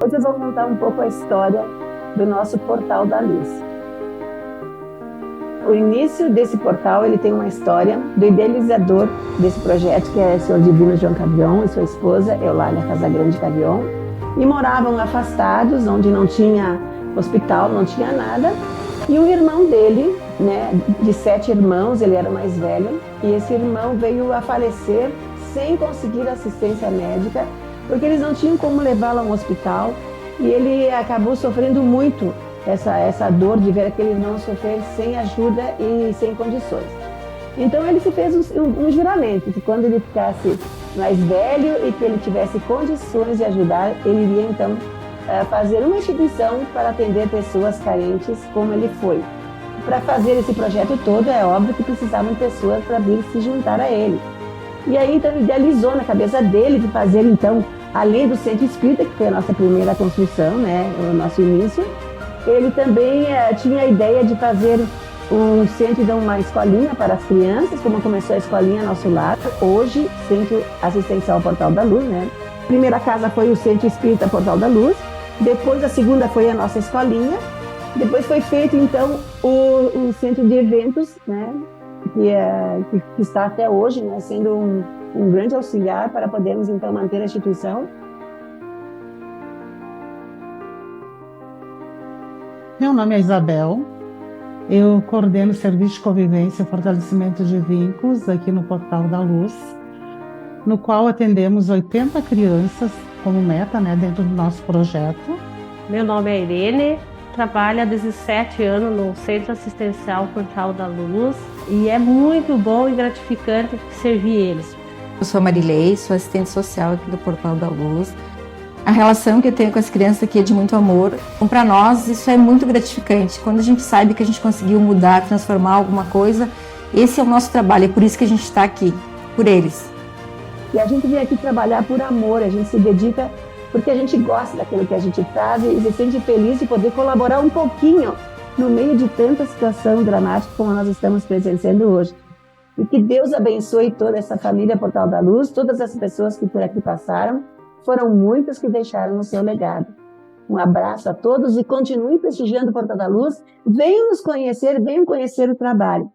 Hoje eu vou contar um pouco a história do nosso Portal da Luz. O início desse portal, ele tem uma história do idealizador desse projeto, que é o Senhor Divino João Cavion e sua esposa, Eulália Casagrande Cavion, e moravam afastados, onde não tinha hospital, não tinha nada, e o irmão dele, né, de 7 irmãos, ele era o mais velho, e esse irmão veio a falecer sem conseguir assistência médica, porque eles não tinham como levá-lo a um hospital, e ele acabou sofrendo muito essa dor de ver aquele irmão sofrer sem ajuda e sem condições. Então ele se fez um juramento, que quando ele ficasse mais velho e que ele tivesse condições de ajudar, ele iria então fazer uma instituição para atender pessoas carentes, como ele foi. Para fazer esse projeto todo, é óbvio que precisavam pessoas para vir se juntar a ele. E aí, então, ele idealizou na cabeça dele de fazer, então, além do centro espírita, que foi a nossa primeira construção, né, o nosso início, ele também tinha a ideia de fazer um centro, então, uma escolinha para as crianças, como começou a escolinha Nosso Lar, hoje, Centro Assistencial Portal da Luz, né? A primeira casa foi o Centro Espírita Portal da Luz, depois a segunda foi a nossa escolinha, depois foi feito, então, o centro de eventos, né? Que está até hoje, né, sendo um grande auxiliar para podermos, então, manter a instituição. Meu nome é Isabel, eu coordeno o Serviço de Convivência e Fortalecimento de Vínculos aqui no Portal da Luz, no qual atendemos 80 crianças como meta, né, dentro do nosso projeto. Meu nome é Irene, trabalho há 17 anos no Centro Assistencial Portal da Luz e é muito bom e gratificante servir eles. Eu sou a Marilei, sou assistente social aqui do Portal da Luz. A relação que eu tenho com as crianças aqui é de muito amor. Então, para nós, isso é muito gratificante. Quando a gente sabe que a gente conseguiu mudar, transformar alguma coisa, esse é o nosso trabalho, é por isso que a gente está aqui, por eles. E a gente vem aqui trabalhar por amor, a gente se dedica porque a gente gosta daquilo que a gente faz e se sente feliz de poder colaborar um pouquinho no meio de tanta situação dramática como nós estamos presenciando hoje. E que Deus abençoe toda essa família Portal da Luz, todas as pessoas que por aqui passaram, foram muitas que deixaram o seu legado. Um abraço a todos e continue prestigiando o Portal da Luz. Venham nos conhecer, venham conhecer o trabalho.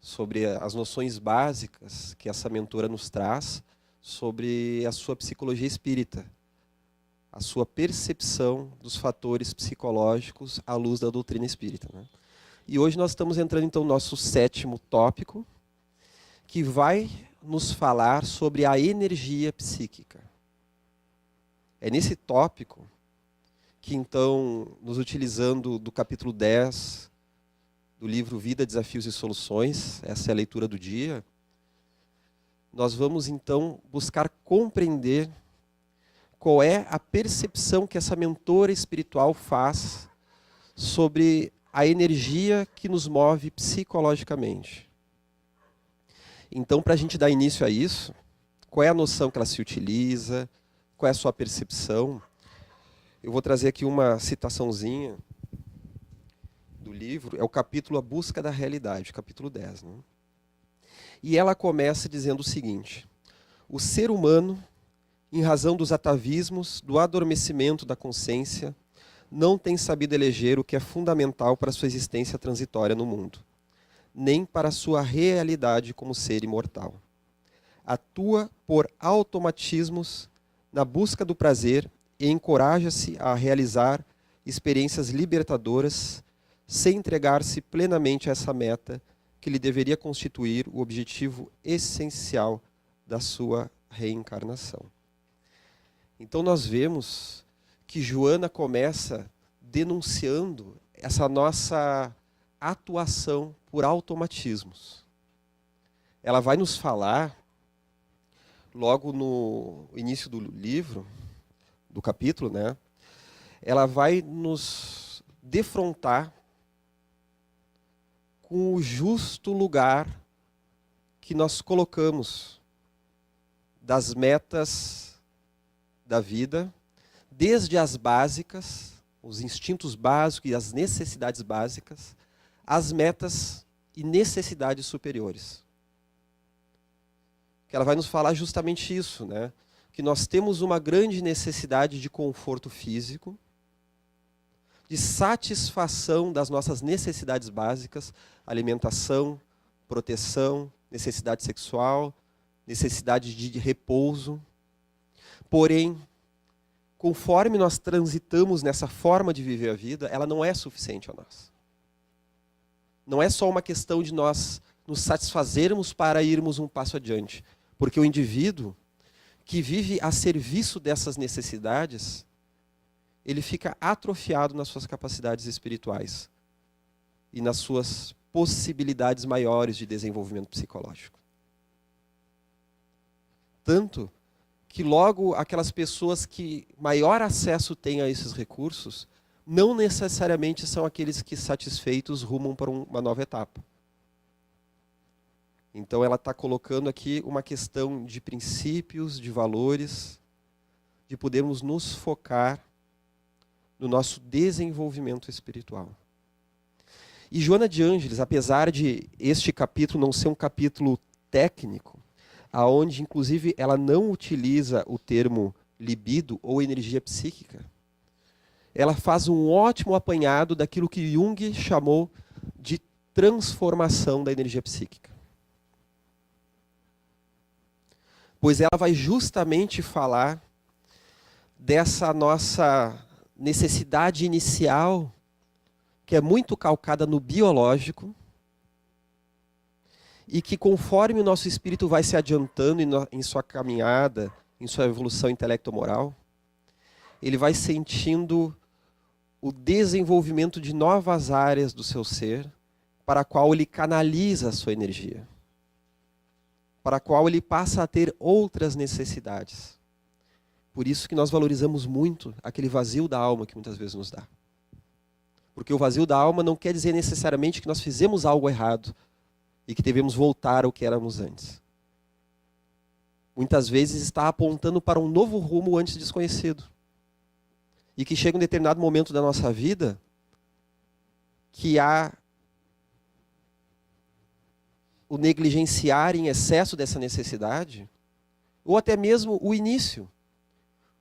Sobre as noções básicas que essa mentora nos traz sobre a sua psicologia espírita, a sua percepção dos fatores psicológicos à luz da doutrina espírita, né? E hoje nós estamos entrando então no nosso 7º tópico, que vai nos falar sobre a energia psíquica. É nesse tópico que então, nos utilizando do capítulo 10 do livro Vida, Desafios e Soluções, essa é a leitura do dia, nós vamos então buscar compreender qual é a percepção que essa mentora espiritual faz sobre a energia que nos move psicologicamente. Então, para a gente dar início a isso, qual é a noção que ela se utiliza, qual é a sua percepção, eu vou trazer aqui uma citaçãozinha do livro, é o capítulo A Busca da Realidade, capítulo 10. Né? E ela começa dizendo o seguinte: o ser humano, em razão dos atavismos, do adormecimento da consciência, não tem sabido eleger o que é fundamental para sua existência transitória no mundo, nem para sua realidade como ser imortal. Atua por automatismos na busca do prazer e encoraja-se a realizar experiências libertadoras sem entregar-se plenamente a essa meta que lhe deveria constituir o objetivo essencial da sua reencarnação. Então nós vemos que Joana começa denunciando essa nossa atuação por automatismos. Ela vai nos falar, logo no início do livro, do capítulo, né? Ela vai nos defrontar com o justo lugar que nós colocamos das metas da vida, desde as básicas, os instintos básicos e as necessidades básicas, às metas e necessidades superiores. Que ela vai nos falar justamente isso, né? Que nós temos uma grande necessidade de conforto físico, de satisfação das nossas necessidades básicas, alimentação, proteção, necessidade sexual, necessidade de repouso. Porém, conforme nós transitamos nessa forma de viver a vida, ela não é suficiente a nós. Não é só uma questão de nós nos satisfazermos para irmos um passo adiante. Porque o indivíduo que vive a serviço dessas necessidades, ele fica atrofiado nas suas capacidades espirituais e nas suas possibilidades maiores de desenvolvimento psicológico. Tanto que logo aquelas pessoas que maior acesso têm a esses recursos, não necessariamente são aqueles que satisfeitos rumam para uma nova etapa. Então ela está colocando aqui uma questão de princípios, de valores, de podermos nos focar no nosso desenvolvimento espiritual. E Joana de Ângeles, apesar de este capítulo não ser um capítulo técnico, aonde inclusive ela não utiliza o termo libido ou energia psíquica, ela faz um ótimo apanhado daquilo que Jung chamou de transformação da energia psíquica. Pois ela vai justamente falar dessa nossa necessidade inicial, que é muito calcada no biológico, e que conforme o nosso espírito vai se adiantando em sua caminhada, em sua evolução intelecto-moral, ele vai sentindo o desenvolvimento de novas áreas do seu ser, para a qual ele canaliza a sua energia, para a qual ele passa a ter outras necessidades. Por isso que nós valorizamos muito aquele vazio da alma que muitas vezes nos dá. Porque o vazio da alma não quer dizer necessariamente que nós fizemos algo errado e que devemos voltar ao que éramos antes. Muitas vezes está apontando para um novo rumo antes desconhecido. E que chega um determinado momento da nossa vida que há o negligenciar em excesso dessa necessidade, ou até mesmo o início,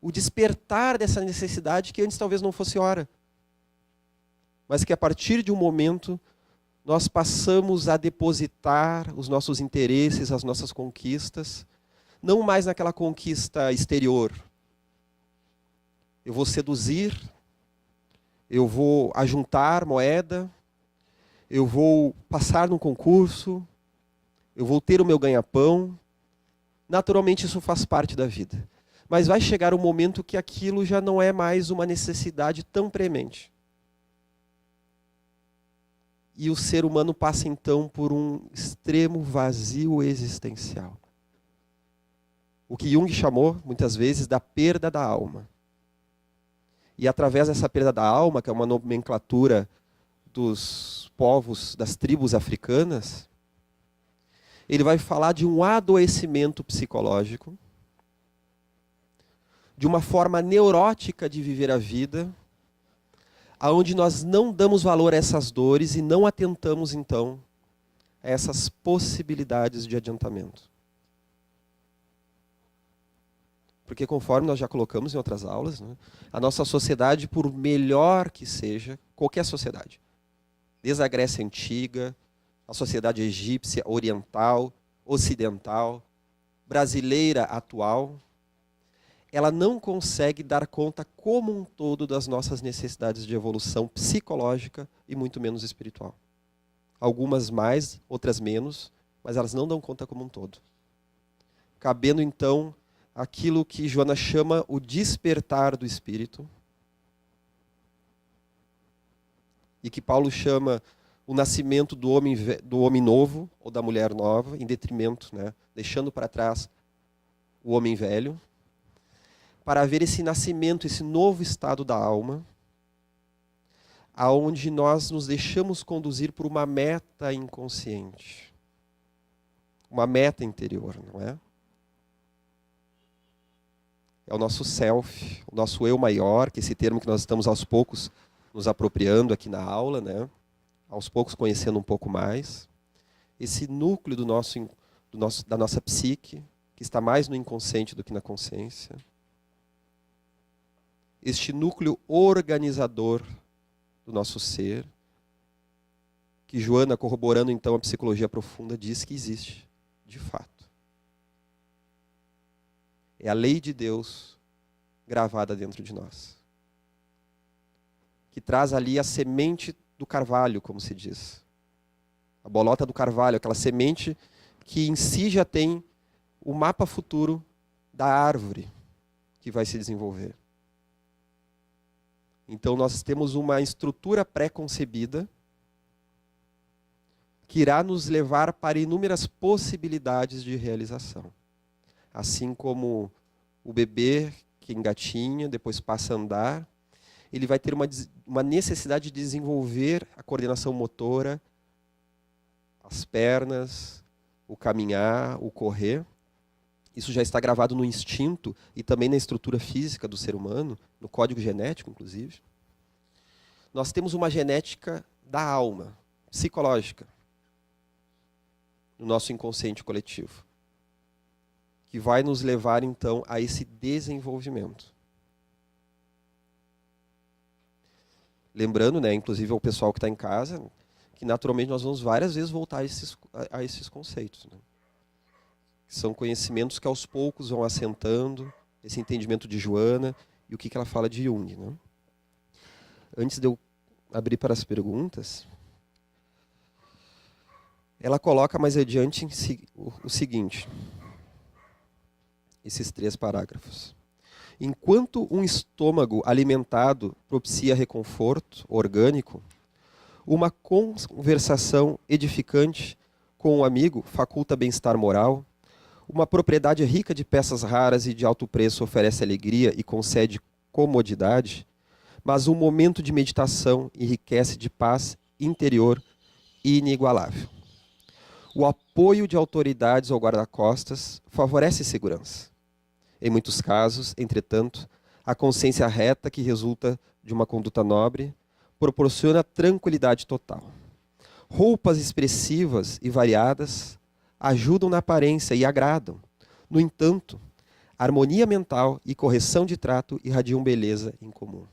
o despertar dessa necessidade que antes talvez não fosse hora. Mas que a partir de um momento nós passamos a depositar os nossos interesses, as nossas conquistas, não mais naquela conquista exterior. Eu vou seduzir, eu vou ajuntar moeda, eu vou passar num concurso, eu vou ter o meu ganha-pão. Naturalmente isso faz parte da vida. Mas vai chegar um momento que aquilo já não é mais uma necessidade tão premente. E o ser humano passa então por um extremo vazio existencial. O que Jung chamou, muitas vezes, da perda da alma. E através dessa perda da alma, que é uma nomenclatura dos povos, das tribos africanas, ele vai falar de um adoecimento psicológico, de uma forma neurótica de viver a vida, aonde nós não damos valor a essas dores e não atentamos, então, a essas possibilidades de adiantamento. Porque conforme nós já colocamos em outras aulas, né, a nossa sociedade, por melhor que seja, qualquer sociedade, desde a Grécia Antiga, a sociedade egípcia, oriental, ocidental, brasileira atual, ela não consegue dar conta como um todo das nossas necessidades de evolução psicológica e muito menos espiritual. Algumas mais, outras menos, mas elas não dão conta como um todo. Cabendo então aquilo que Joana chama o despertar do espírito e que Paulo chama o nascimento do homem novo ou da mulher nova, em detrimento, né, deixando para trás o homem velho, para haver esse nascimento, esse novo estado da alma, aonde nós nos deixamos conduzir por uma meta inconsciente. uma meta interior, não é? É o nosso self, o nosso eu maior, que é esse termo que nós estamos aos poucos nos apropriando aqui na aula, né? Aos poucos conhecendo um pouco mais. Esse núcleo da nossa psique, que está mais no inconsciente do que na consciência. Este núcleo organizador do nosso ser, que Joana, corroborando então a psicologia profunda, diz que existe, de fato. É a lei de Deus gravada dentro de nós, que traz ali a semente do carvalho, como se diz. A bolota do carvalho, aquela semente que em si já tem o mapa futuro da árvore que vai se desenvolver. Então nós temos uma estrutura pré-concebida que irá nos levar para inúmeras possibilidades de realização. Assim como o bebê que engatinha, depois passa a andar, ele vai ter uma necessidade de desenvolver a coordenação motora, as pernas, o caminhar, o correr. Isso já está gravado no instinto e também na estrutura física do ser humano, no código genético, inclusive. Nós temos uma genética da alma, psicológica, no nosso inconsciente coletivo, que vai nos levar, então, a esse desenvolvimento. Lembrando, né, inclusive ao pessoal que está em casa, que naturalmente nós vamos várias vezes voltar a esses conceitos, né? São conhecimentos que aos poucos vão assentando, esse entendimento de Joana e o que ela fala de Jung, né? Antes de eu abrir para as perguntas, ela coloca mais adiante o seguinte, esses 3 parágrafos. Enquanto um estômago alimentado propicia reconforto orgânico, uma conversação edificante com um amigo faculta bem-estar moral, uma propriedade rica de peças raras e de alto preço oferece alegria e concede comodidade, mas um momento de meditação enriquece de paz interior inigualável. O apoio de autoridades ao guarda-costas favorece segurança. Em muitos casos, entretanto, a consciência reta que resulta de uma conduta nobre proporciona tranquilidade total. Roupas expressivas e variadas ajudam na aparência e agradam. No entanto, harmonia mental e correção de trato irradiam beleza em comum.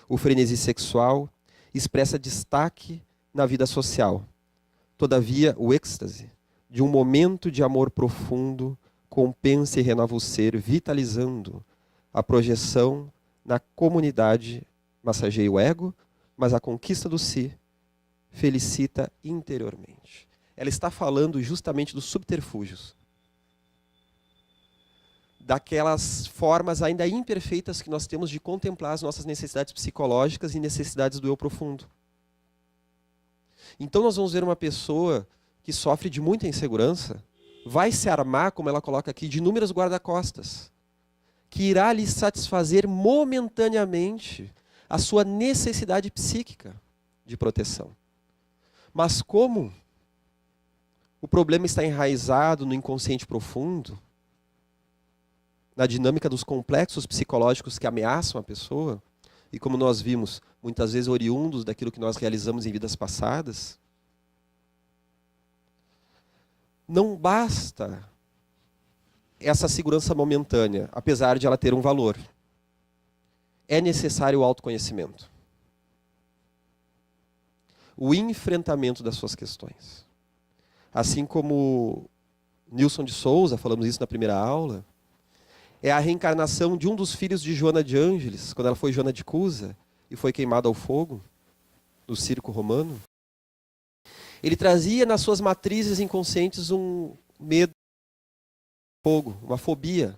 O frenesi sexual expressa destaque na vida social. Todavia, o êxtase de um momento de amor profundo compensa e renova o ser, vitalizando a projeção na comunidade, massageia o ego, mas a conquista do si felicita interiormente. Ela está falando justamente dos subterfúgios, daquelas formas ainda imperfeitas que nós temos de contemplar as nossas necessidades psicológicas e necessidades do eu profundo. Então nós vamos ver uma pessoa que sofre de muita insegurança, vai se armar, como ela coloca aqui, de inúmeros guarda-costas, que irá lhe satisfazer momentaneamente a sua necessidade psíquica de proteção. Mas como o problema está enraizado no inconsciente profundo, na dinâmica dos complexos psicológicos que ameaçam a pessoa, e como nós vimos, muitas vezes oriundos daquilo que nós realizamos em vidas passadas, não basta essa segurança momentânea, apesar de ela ter um valor. É necessário o autoconhecimento. O enfrentamento das suas questões. Assim como Nilson de Souza, falamos isso na primeira aula, é a reencarnação de um dos filhos de Joana de Ângeles, quando ela foi Joana de Cusa e foi queimada ao fogo, no circo romano. Ele trazia nas suas matrizes inconscientes um medo, fogo, uma fobia.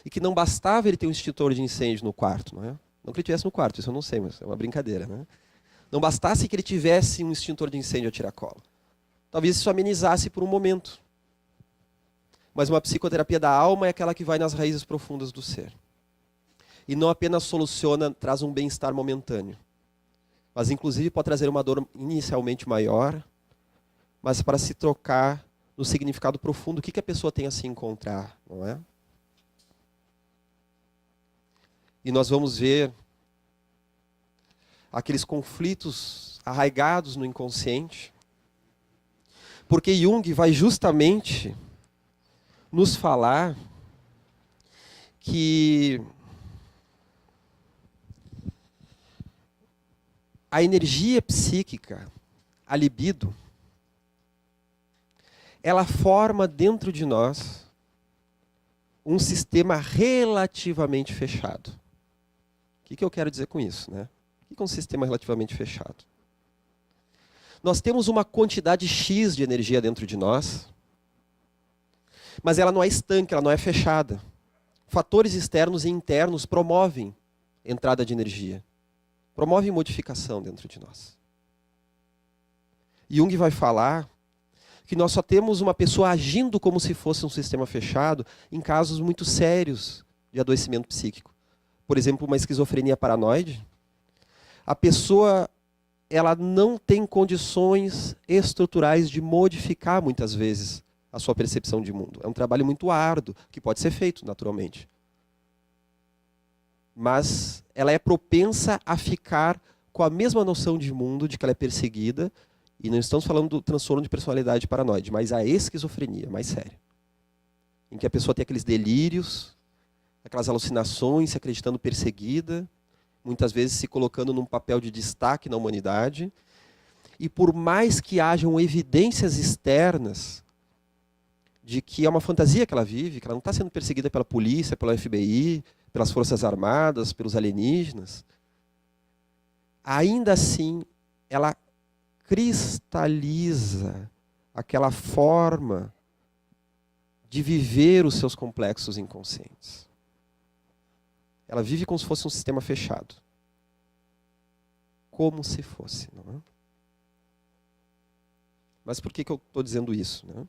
E que não bastava ele ter um extintor de incêndio no quarto, não é? Não que ele tivesse no quarto, isso eu não sei, mas é uma brincadeira, né? Não bastasse que ele tivesse um extintor de incêndio a tiracolo. Talvez isso amenizasse por um momento. Mas uma psicoterapia da alma é aquela que vai nas raízes profundas do ser. E não apenas soluciona, traz um bem-estar momentâneo. Mas inclusive pode trazer uma dor inicialmente maior, mas para se trocar no significado profundo. O que a pessoa tem a se encontrar, não é? E nós vamos ver aqueles conflitos arraigados no inconsciente, porque Jung vai justamente nos falar que a energia psíquica, a libido, ela forma dentro de nós um sistema relativamente fechado. O que eu quero dizer com isso, né? O que é um sistema relativamente fechado? Nós temos uma quantidade X de energia dentro de nós, mas ela não é estanque, ela não é fechada. Fatores externos e internos promovem entrada de energia, promovem modificação dentro de nós. Jung vai falar que nós só temos uma pessoa agindo como se fosse um sistema fechado em casos muito sérios de adoecimento psíquico. Por exemplo, uma esquizofrenia paranoide. A pessoa ela não tem condições estruturais de modificar, muitas vezes, a sua percepção de mundo. É um trabalho muito árduo, que pode ser feito, naturalmente. Mas ela é propensa a ficar com a mesma noção de mundo, de que ela é perseguida, e não estamos falando do transtorno de personalidade paranoide, mas a esquizofrenia, mais séria. Em que a pessoa tem aqueles delírios, aquelas alucinações, se acreditando perseguida, muitas vezes se colocando num papel de destaque na humanidade. E por mais que hajam evidências externas de que é uma fantasia que ela vive, que ela não está sendo perseguida pela polícia, pela FBI, pelas Forças Armadas, pelos alienígenas, ainda assim ela cristaliza aquela forma de viver os seus complexos inconscientes. Ela vive como se fosse um sistema fechado. Como se fosse, não é? Mas por que eu estou dizendo isso, né?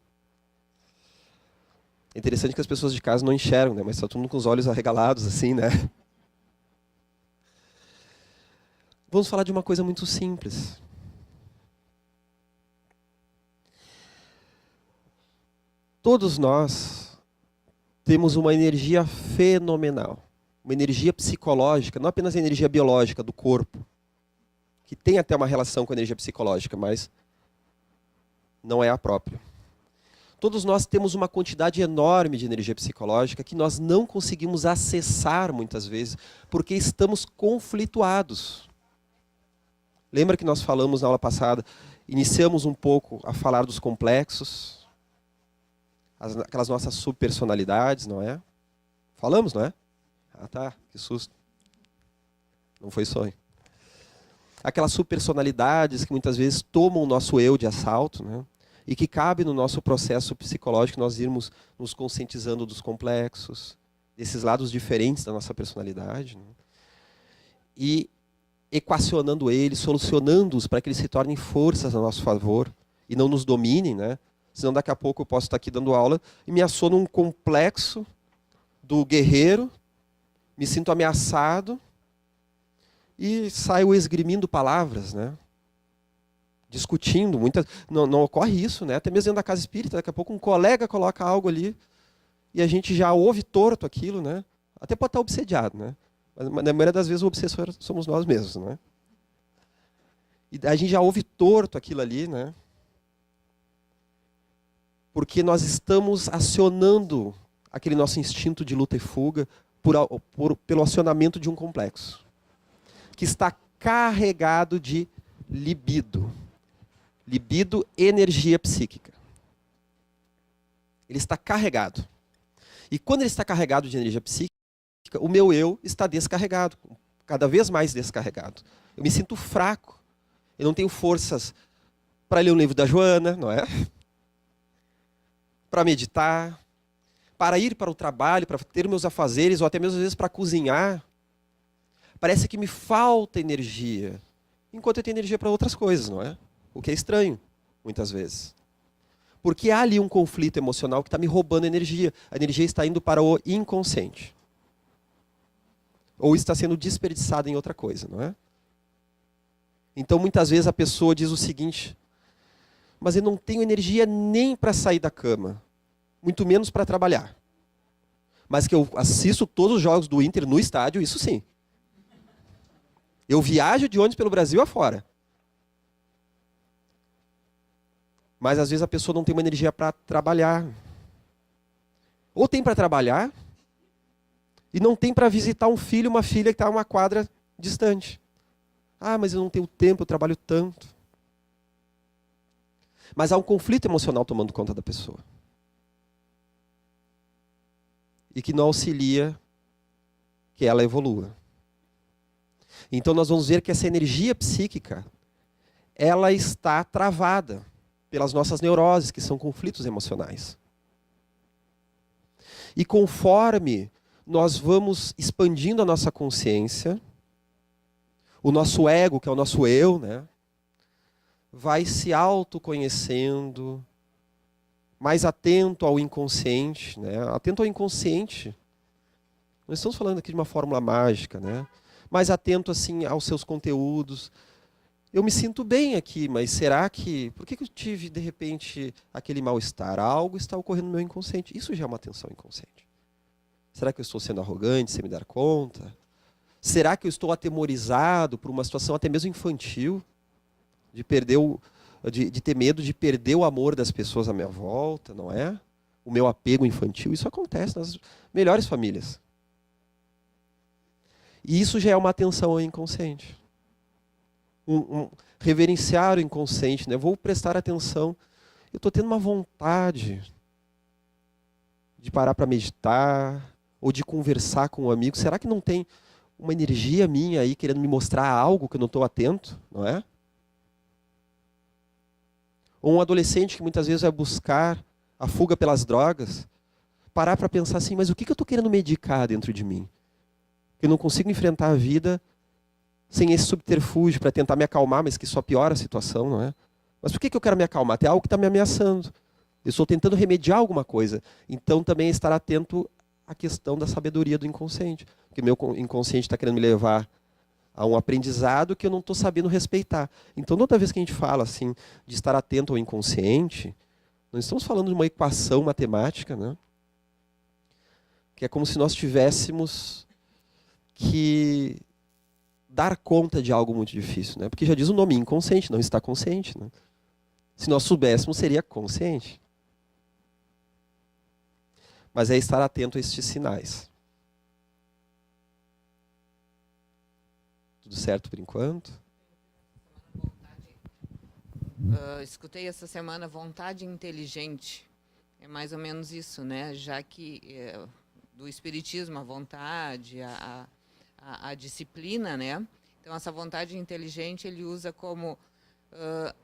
É interessante que as pessoas de casa não enxergam, né? Mas está todo mundo com os olhos arregalados, assim, né? Vamos falar de uma coisa muito simples. Todos nós temos uma energia fenomenal. Uma energia psicológica, não apenas a energia biológica do corpo, que tem até uma relação com a energia psicológica, mas não é a própria. Todos nós temos uma quantidade enorme de energia psicológica que nós não conseguimos acessar muitas vezes, porque estamos conflituados. Lembra que nós falamos na aula passada, iniciamos um pouco a falar dos complexos, aquelas nossas subpersonalidades, não é? Falamos, não é? Ah, tá, que susto. Não foi sonho. Aquelas subpersonalidades que muitas vezes tomam o nosso eu de assalto, né? E que cabe no nosso processo psicológico nós irmos nos conscientizando dos complexos, desses lados diferentes da nossa personalidade, né? E equacionando eles, solucionando-os para que eles se tornem forças a nosso favor e não nos dominem, né? Senão daqui a pouco eu posso estar aqui dando aula e me assono um complexo do guerreiro, me sinto ameaçado e saio esgrimindo palavras, né? Discutindo. Não ocorre isso, né? Até mesmo dentro da casa espírita, daqui a pouco um colega coloca algo ali e a gente já ouve torto aquilo, né? Até pode estar obsediado, né? Mas na maioria das vezes o obsessor somos nós mesmos, né? E a gente já ouve torto aquilo ali, né? Porque nós estamos acionando aquele nosso instinto de luta e fuga pelo acionamento de um complexo, que está carregado de libido. Libido, energia psíquica. Ele está carregado. E quando ele está carregado de energia psíquica, o meu eu está descarregado, cada vez mais descarregado. Eu me sinto fraco. Eu não tenho forças para ler um livro da Joana, não é? Para meditar, para ir para o trabalho, para ter meus afazeres, ou até mesmo às vezes para cozinhar. Parece que me falta energia, enquanto eu tenho energia para outras coisas, não é? O que é estranho, muitas vezes. Porque há ali um conflito emocional que está me roubando energia. A energia está indo para o inconsciente. Ou está sendo desperdiçada em outra coisa, não é? Então, muitas vezes a pessoa diz o seguinte: mas eu não tenho energia nem para sair da cama, muito menos para trabalhar. Mas que eu assisto todos os jogos do Inter no estádio, isso sim. Eu viajo de ônibus pelo Brasil afora. Mas às vezes a pessoa não tem uma energia para trabalhar. Ou tem para trabalhar e não tem para visitar um filho, uma filha que está a uma quadra distante. Ah, mas eu não tenho tempo, eu trabalho tanto. Mas há um conflito emocional tomando conta da pessoa. E que não auxilia que ela evolua. Então nós vamos ver que essa energia psíquica, ela está travada pelas nossas neuroses, que são conflitos emocionais. E conforme nós vamos expandindo a nossa consciência, o nosso ego, que é o nosso eu, né, vai se autoconhecendo, mais atento ao inconsciente, né? Atento ao inconsciente. Não estamos falando aqui de uma fórmula mágica, né? Mais atento assim aos seus conteúdos. Eu me sinto bem aqui, mas será que... Por que eu tive, de repente, aquele mal-estar? Algo está ocorrendo no meu inconsciente. Isso já é uma atenção inconsciente. Será que eu estou sendo arrogante sem me dar conta? Será que eu estou atemorizado por uma situação até mesmo infantil? De perder de ter medo de perder o amor das pessoas à minha volta, não é? O meu apego infantil. Isso acontece nas melhores famílias. E isso já é uma atenção ao inconsciente. Reverenciar o inconsciente, né? Vou prestar atenção. Eu estou tendo uma vontade de parar para meditar, ou de conversar com um amigo. Será que não tem uma energia minha aí querendo me mostrar algo que eu não estou atento, não é? Ou um adolescente que muitas vezes vai buscar a fuga pelas drogas, parar para pensar assim, mas o que eu estou querendo medicar dentro de mim? Eu não consigo enfrentar a vida sem esse subterfúgio para tentar me acalmar, mas que só piora a situação, não é? Mas por que eu quero me acalmar? Tem algo que está me ameaçando. Eu estou tentando remediar alguma coisa. Então também estar atento à questão da sabedoria do inconsciente. Porque meu inconsciente está querendo me levar a um aprendizado que eu não estou sabendo respeitar. Então toda vez que a gente fala assim, de estar atento ao inconsciente, não estamos falando de uma equação matemática, né? Que é como se nós tivéssemos que dar conta de algo muito difícil, né? Porque já diz o nome, inconsciente, não está consciente, né? Se nós soubéssemos, seria consciente. Mas é estar atento a estes sinais. Tudo certo por enquanto? Escutei essa semana vontade inteligente. É mais ou menos isso, né? Já que do espiritismo a vontade, a disciplina, né? Então essa vontade inteligente ele usa como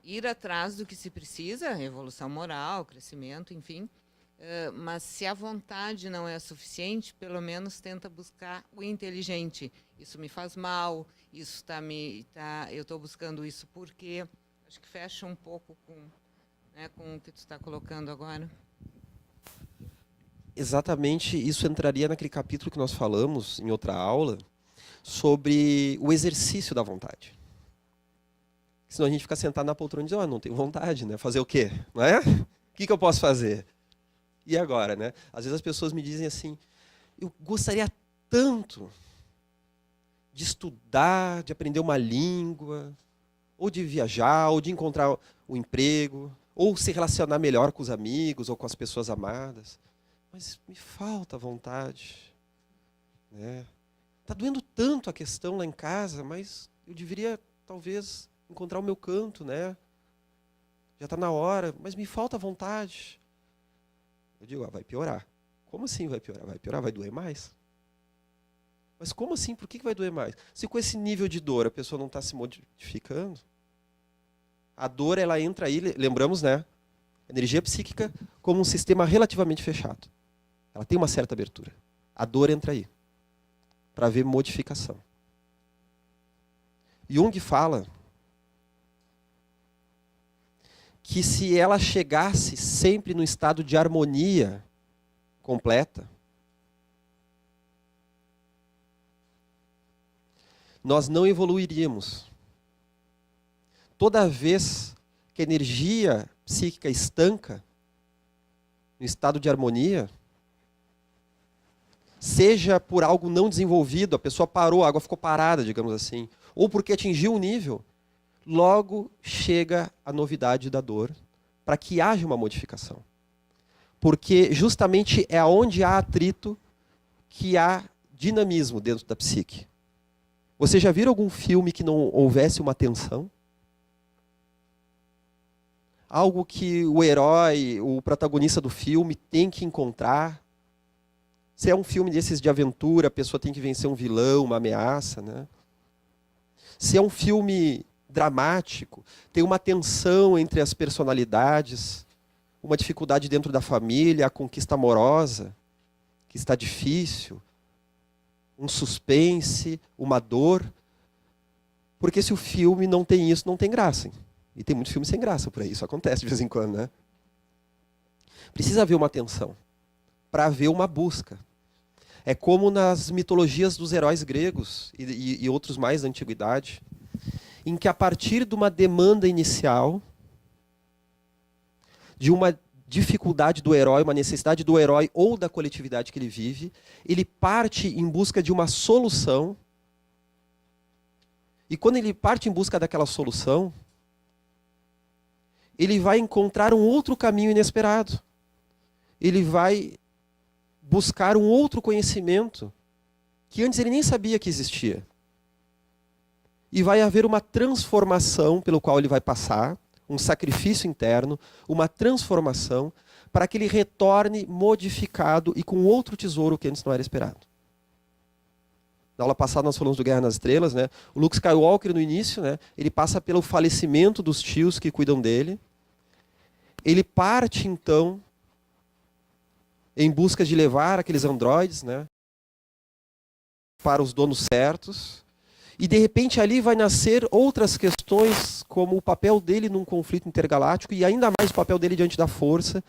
ir atrás do que se precisa, evolução moral, crescimento, enfim. Mas se a vontade não é suficiente, pelo menos tenta buscar o inteligente. Isso me faz mal, isso eu estou buscando isso porque acho que fecha um pouco com o que tu está colocando agora. Exatamente, isso entraria naquele capítulo que nós falamos em outra aula sobre o exercício da vontade. Senão a gente fica sentado na poltrona e diz, não tenho vontade, né? Fazer o quê? Não é? O que eu posso fazer? E agora, né? Às vezes as pessoas me dizem assim, eu gostaria tanto de estudar, de aprender uma língua, ou de viajar, ou de encontrar um emprego, ou se relacionar melhor com os amigos ou com as pessoas amadas. Mas me falta vontade. Né? Tá doendo tanto a questão lá em casa, mas eu deveria, talvez, encontrar o meu canto, né? Já está na hora, mas me falta vontade. Eu digo, vai piorar. Como assim vai piorar? Vai piorar, vai doer mais. Mas como assim? Por que vai doer mais? Se com esse nível de dor a pessoa não está se modificando, a dor ela entra aí, lembramos, né? Energia psíquica como um sistema relativamente fechado. Ela tem uma certa abertura. A dor entra aí, para ver modificação. Jung fala que se ela chegasse sempre no estado de harmonia completa, nós não evoluiríamos. Toda vez que a energia psíquica estanca, no estado de harmonia, seja por algo não desenvolvido, a pessoa parou, a água ficou parada, digamos assim, ou porque atingiu um nível, logo chega a novidade da dor, para que haja uma modificação. Porque justamente é onde há atrito que há dinamismo dentro da psique. Você já viu algum filme que não houvesse uma tensão? Algo que o herói, o protagonista do filme tem que encontrar? Se é um filme desses de aventura, a pessoa tem que vencer um vilão, uma ameaça, né? Se é um filme dramático, tem uma tensão entre as personalidades, uma dificuldade dentro da família, a conquista amorosa, que está difícil, um suspense, uma dor. Porque se o filme não tem isso, não tem graça. E tem muitos filmes sem graça por aí, isso acontece de vez em quando, né? Precisa haver uma tensão, para haver uma busca. É como nas mitologias dos heróis gregos e outros mais da antiguidade, em que a partir de uma demanda inicial, de uma dificuldade do herói, uma necessidade do herói ou da coletividade que ele vive, ele parte em busca de uma solução. E quando ele parte em busca daquela solução, ele vai encontrar um outro caminho inesperado. Ele vai buscar um outro conhecimento que antes ele nem sabia que existia. E vai haver uma transformação pelo qual ele vai passar, um sacrifício interno, uma transformação, para que ele retorne modificado e com outro tesouro que antes não era esperado. Na aula passada nós falamos do Guerra nas Estrelas, né? O Luke Skywalker no início, né? Ele passa pelo falecimento dos tios que cuidam dele. Ele parte então em busca de levar aqueles androides, né, para os donos certos. E de repente ali vai nascer outras questões, como o papel dele num conflito intergaláctico e ainda mais o papel dele diante da força,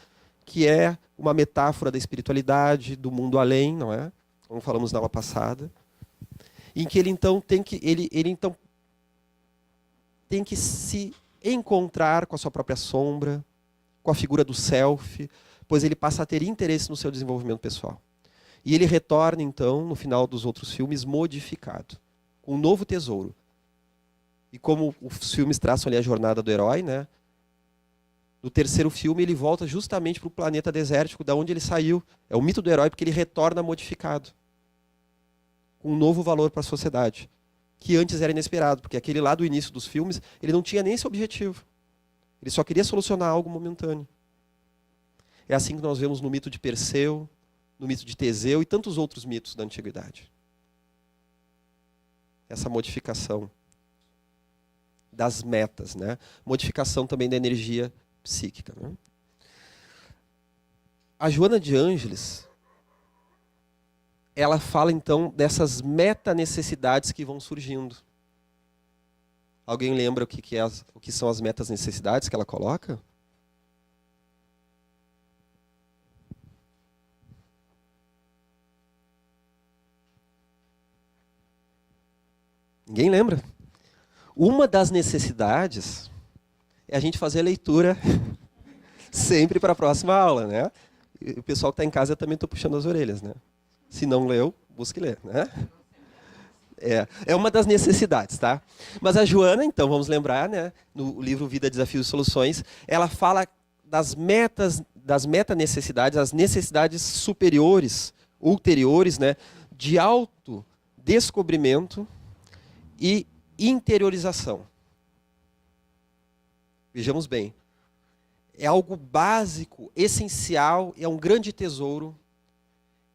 que é uma metáfora da espiritualidade, do mundo além, não é? Como falamos na aula passada. Em que ele então tem que se encontrar com a sua própria sombra, com a figura do self, pois ele passa a ter interesse no seu desenvolvimento pessoal. E ele retorna então, no final dos outros filmes, modificado, com um novo tesouro. E como os filmes traçam ali a jornada do herói, né? No terceiro filme ele volta justamente para o planeta desértico, da onde ele saiu. É o mito do herói porque ele retorna modificado, com um novo valor para a sociedade, que antes era inesperado, porque aquele lá do início dos filmes, ele não tinha nem esse objetivo. Ele só queria solucionar algo momentâneo. É assim que nós vemos no mito de Perseu, no mito de Teseu e tantos outros mitos da antiguidade. Essa modificação das metas, né? Modificação também da energia psíquica, né? A Joana de Ângeles, ela fala então dessas meta-necessidades que vão surgindo. Alguém lembra o que são as meta-necessidades que ela coloca? Ninguém lembra? Uma das necessidades é a gente fazer a leitura sempre para a próxima aula, né? E o pessoal que está em casa eu também estou puxando as orelhas, né? Se não leu, busque ler, né? É uma das necessidades, tá? Mas a Joana, então, vamos lembrar, né? No livro Vida, Desafios e Soluções, ela fala das meta-necessidades, as necessidades superiores, ulteriores, né? De autodescobrimento e interiorização. Vejamos bem. É algo básico, essencial, é um grande tesouro,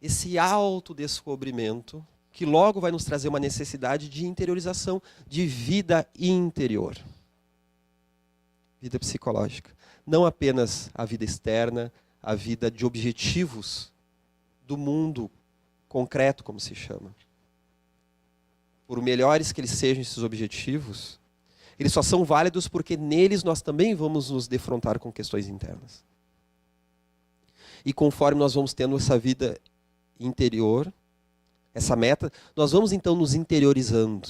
esse autodescobrimento, que logo vai nos trazer uma necessidade de interiorização, de vida interior. Vida psicológica. Não apenas a vida externa, a vida de objetivos do mundo concreto, como se chama. Por melhores que eles sejam esses objetivos, eles só são válidos porque neles nós também vamos nos defrontar com questões internas. E conforme nós vamos tendo essa vida interior, essa meta, nós vamos então nos interiorizando,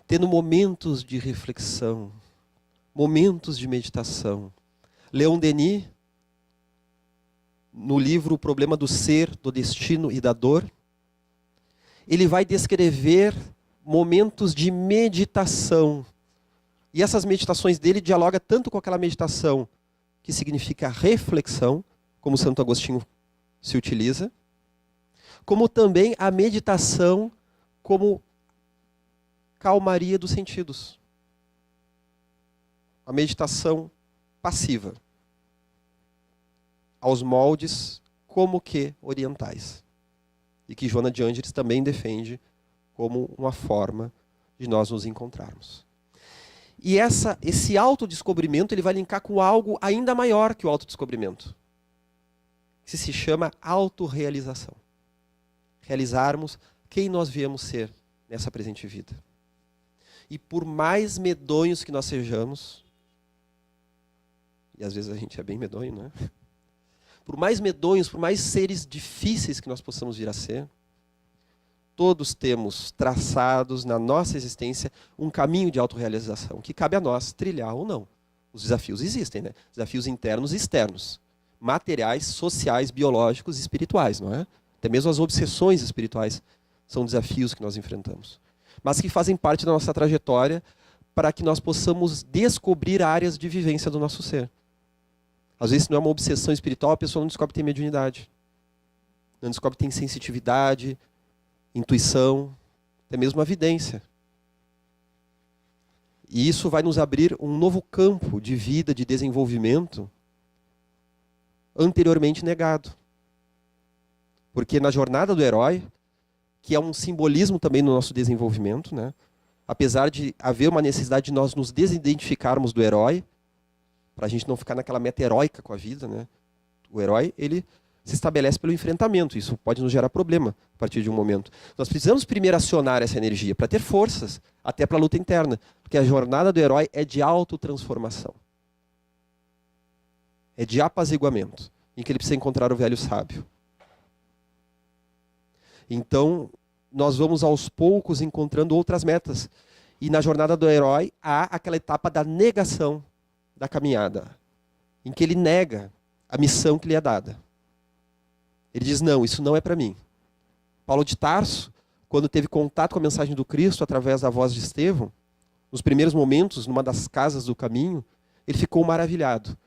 tendo momentos de reflexão, momentos de meditação. Leon Denis, no livro O Problema do Ser, do Destino e da Dor, ele vai descrever momentos de meditação. E essas meditações dele dialogam tanto com aquela meditação que significa reflexão, como Santo Agostinho se utiliza, como também a meditação como calmaria dos sentidos. A meditação passiva, aos moldes como que orientais. E que Joana de Ângeles também defende como uma forma de nós nos encontrarmos. E esse autodescobrimento ele vai linkar com algo ainda maior que o autodescobrimento, que se chama autorrealização. Realizarmos quem nós viemos ser nessa presente vida. E por mais medonhos que nós sejamos, e às vezes a gente é bem medonho, né? Por mais medonhos, por mais seres difíceis que nós possamos vir a ser, todos temos traçados na nossa existência um caminho de autorrealização, que cabe a nós trilhar ou não. Os desafios existem, né? Desafios internos e externos. Materiais, sociais, biológicos e espirituais, não é? Até mesmo as obsessões espirituais são desafios que nós enfrentamos. Mas que fazem parte da nossa trajetória para que nós possamos descobrir áreas de vivência do nosso ser. Às vezes, se não é uma obsessão espiritual, a pessoa não descobre que tem mediunidade. Não descobre que tem sensitividade, intuição, até mesmo a vidência. E isso vai nos abrir um novo campo de vida, de desenvolvimento, anteriormente negado. Porque na jornada do herói, que é um simbolismo também no nosso desenvolvimento, né? Apesar de haver uma necessidade de nós nos desidentificarmos do herói, para a gente não ficar naquela meta heróica com a vida, né? O herói, ele se estabelece pelo enfrentamento. Isso pode nos gerar problema a partir de um momento. Nós precisamos primeiro acionar essa energia para ter forças, até para a luta interna. Porque a jornada do herói é de autotransformação. É de apaziguamento, em que ele precisa encontrar o velho sábio. Então, nós vamos aos poucos encontrando outras metas. E na jornada do herói há aquela etapa da negação da caminhada, em que ele nega a missão que lhe é dada. Ele diz, não, isso não é para mim. Paulo de Tarso, quando teve contato com a mensagem do Cristo através da voz de Estevão, nos primeiros momentos, numa das casas do caminho, ele ficou maravilhado.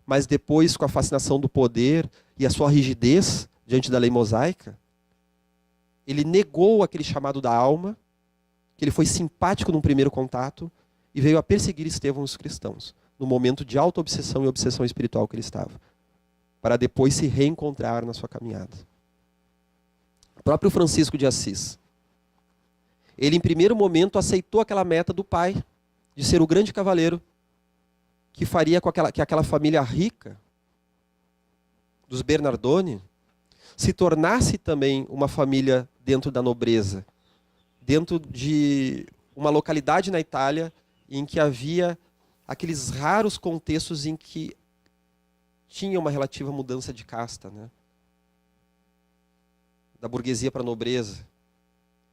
Mas depois, com a fascinação do poder e a sua rigidez diante da lei mosaica, ele negou aquele chamado da alma, que ele foi simpático num primeiro contato e veio a perseguir Estevão e os cristãos, no momento de auto-obsessão e obsessão espiritual que ele estava, para depois se reencontrar na sua caminhada. O próprio Francisco de Assis, ele em primeiro momento aceitou aquela meta do pai, de ser o grande cavaleiro, que faria com que aquela família rica, dos Bernardoni, se tornasse também uma família dentro da nobreza, dentro de uma localidade na Itália em que havia aqueles raros contextos em que tinha uma relativa mudança de casta, né? Da burguesia para a nobreza.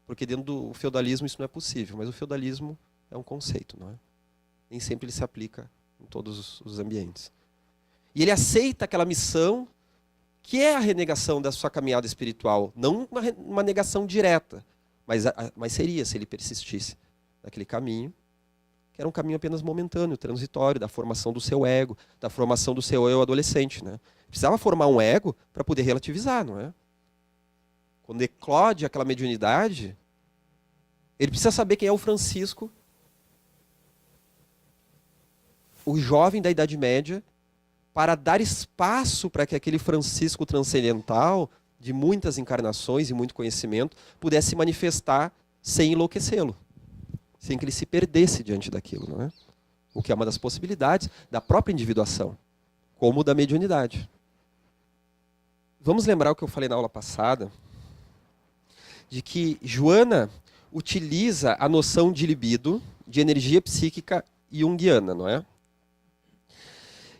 Porque dentro do feudalismo isso não é possível, mas o feudalismo é um conceito, não é? Nem sempre ele se aplica em todos os ambientes. E ele aceita aquela missão que é a renegação da sua caminhada espiritual. Não uma negação direta, mas seria se ele persistisse naquele caminho, que era um caminho apenas momentâneo, transitório, da formação do seu ego, da formação do seu eu adolescente, né? Precisava formar um ego para poder relativizar, não é? Quando eclode aquela mediunidade, ele precisa saber quem é o Francisco, o jovem da Idade Média, para dar espaço para que aquele Francisco transcendental, de muitas encarnações e muito conhecimento, pudesse se manifestar sem enlouquecê-lo, sem que ele se perdesse diante daquilo, não é? O que é uma das possibilidades da própria individuação, como da mediunidade. Vamos lembrar o que eu falei na aula passada, de que Joana utiliza a noção de libido, de energia psíquica junguiana, não é?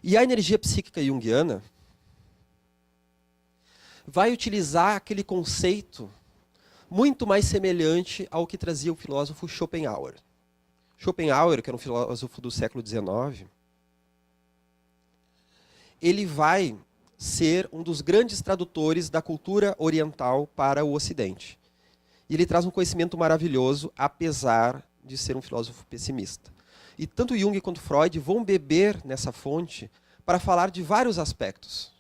E a energia psíquica junguiana vai utilizar aquele conceito muito mais semelhante ao que trazia o filósofo Schopenhauer. Schopenhauer, que era um filósofo do século XIX, ele vai ser um dos grandes tradutores da cultura oriental para o Ocidente. E ele traz um conhecimento maravilhoso, apesar de ser um filósofo pessimista. E tanto Jung quanto Freud vão beber nessa fonte para falar de vários aspectos,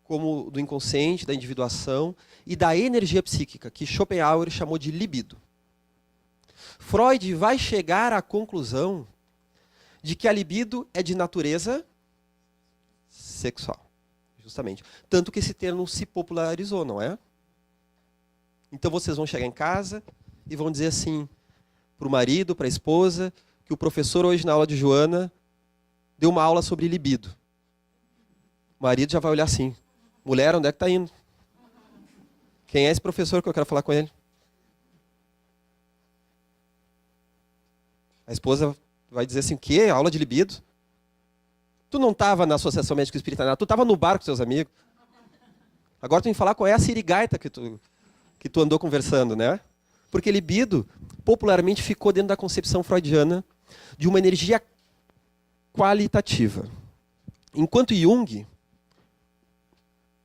como do inconsciente, da individuação e da energia psíquica, que Schopenhauer chamou de libido. Freud vai chegar à conclusão de que a libido é de natureza sexual, justamente. Tanto que esse termo se popularizou, não é? Então vocês vão chegar em casa e vão dizer assim para o marido, para a esposa, que o professor hoje na aula de Joana deu uma aula sobre libido. O marido já vai olhar assim, mulher, onde é que está indo? Quem é esse professor que eu quero falar com ele? A esposa vai dizer assim, o quê? Aula de libido? Tu não estava na Associação Médico Espírita nada, tu estava no bar com seus amigos. Agora tu vem falar qual é a sirigaita que tu andou conversando, né? Porque libido, popularmente, ficou dentro da concepção freudiana de uma energia qualitativa. Enquanto Jung,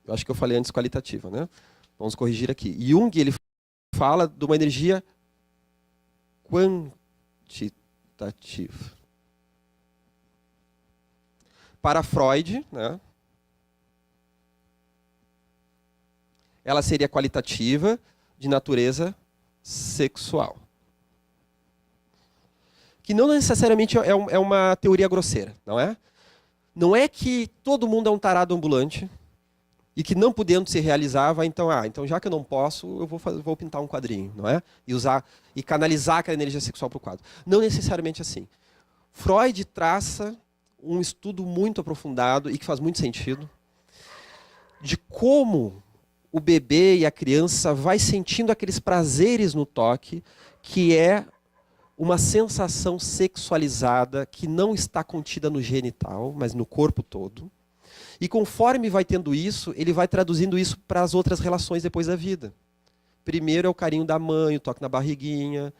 eu acho que eu falei antes qualitativa, né? Vamos corrigir aqui. Jung, ele fala de uma energia quantitativa. Para Freud, né, ela seria qualitativa, de natureza sexual. Que não necessariamente é uma teoria grosseira, não é? Não é que todo mundo é um tarado ambulante e que não podendo se realizar, vai então, então já que eu não posso, eu vou pintar um quadrinho, não é? E canalizar aquela energia sexual para o quadro. Não necessariamente assim. Freud traça um estudo muito aprofundado e que faz muito sentido de como o bebê e a criança vai sentindo aqueles prazeres no toque, que é uma sensação sexualizada que não está contida no genital, mas no corpo todo. E conforme vai tendo isso, ele vai traduzindo isso para as outras relações depois da vida. Primeiro é o carinho da mãe, o toque na barriguinha,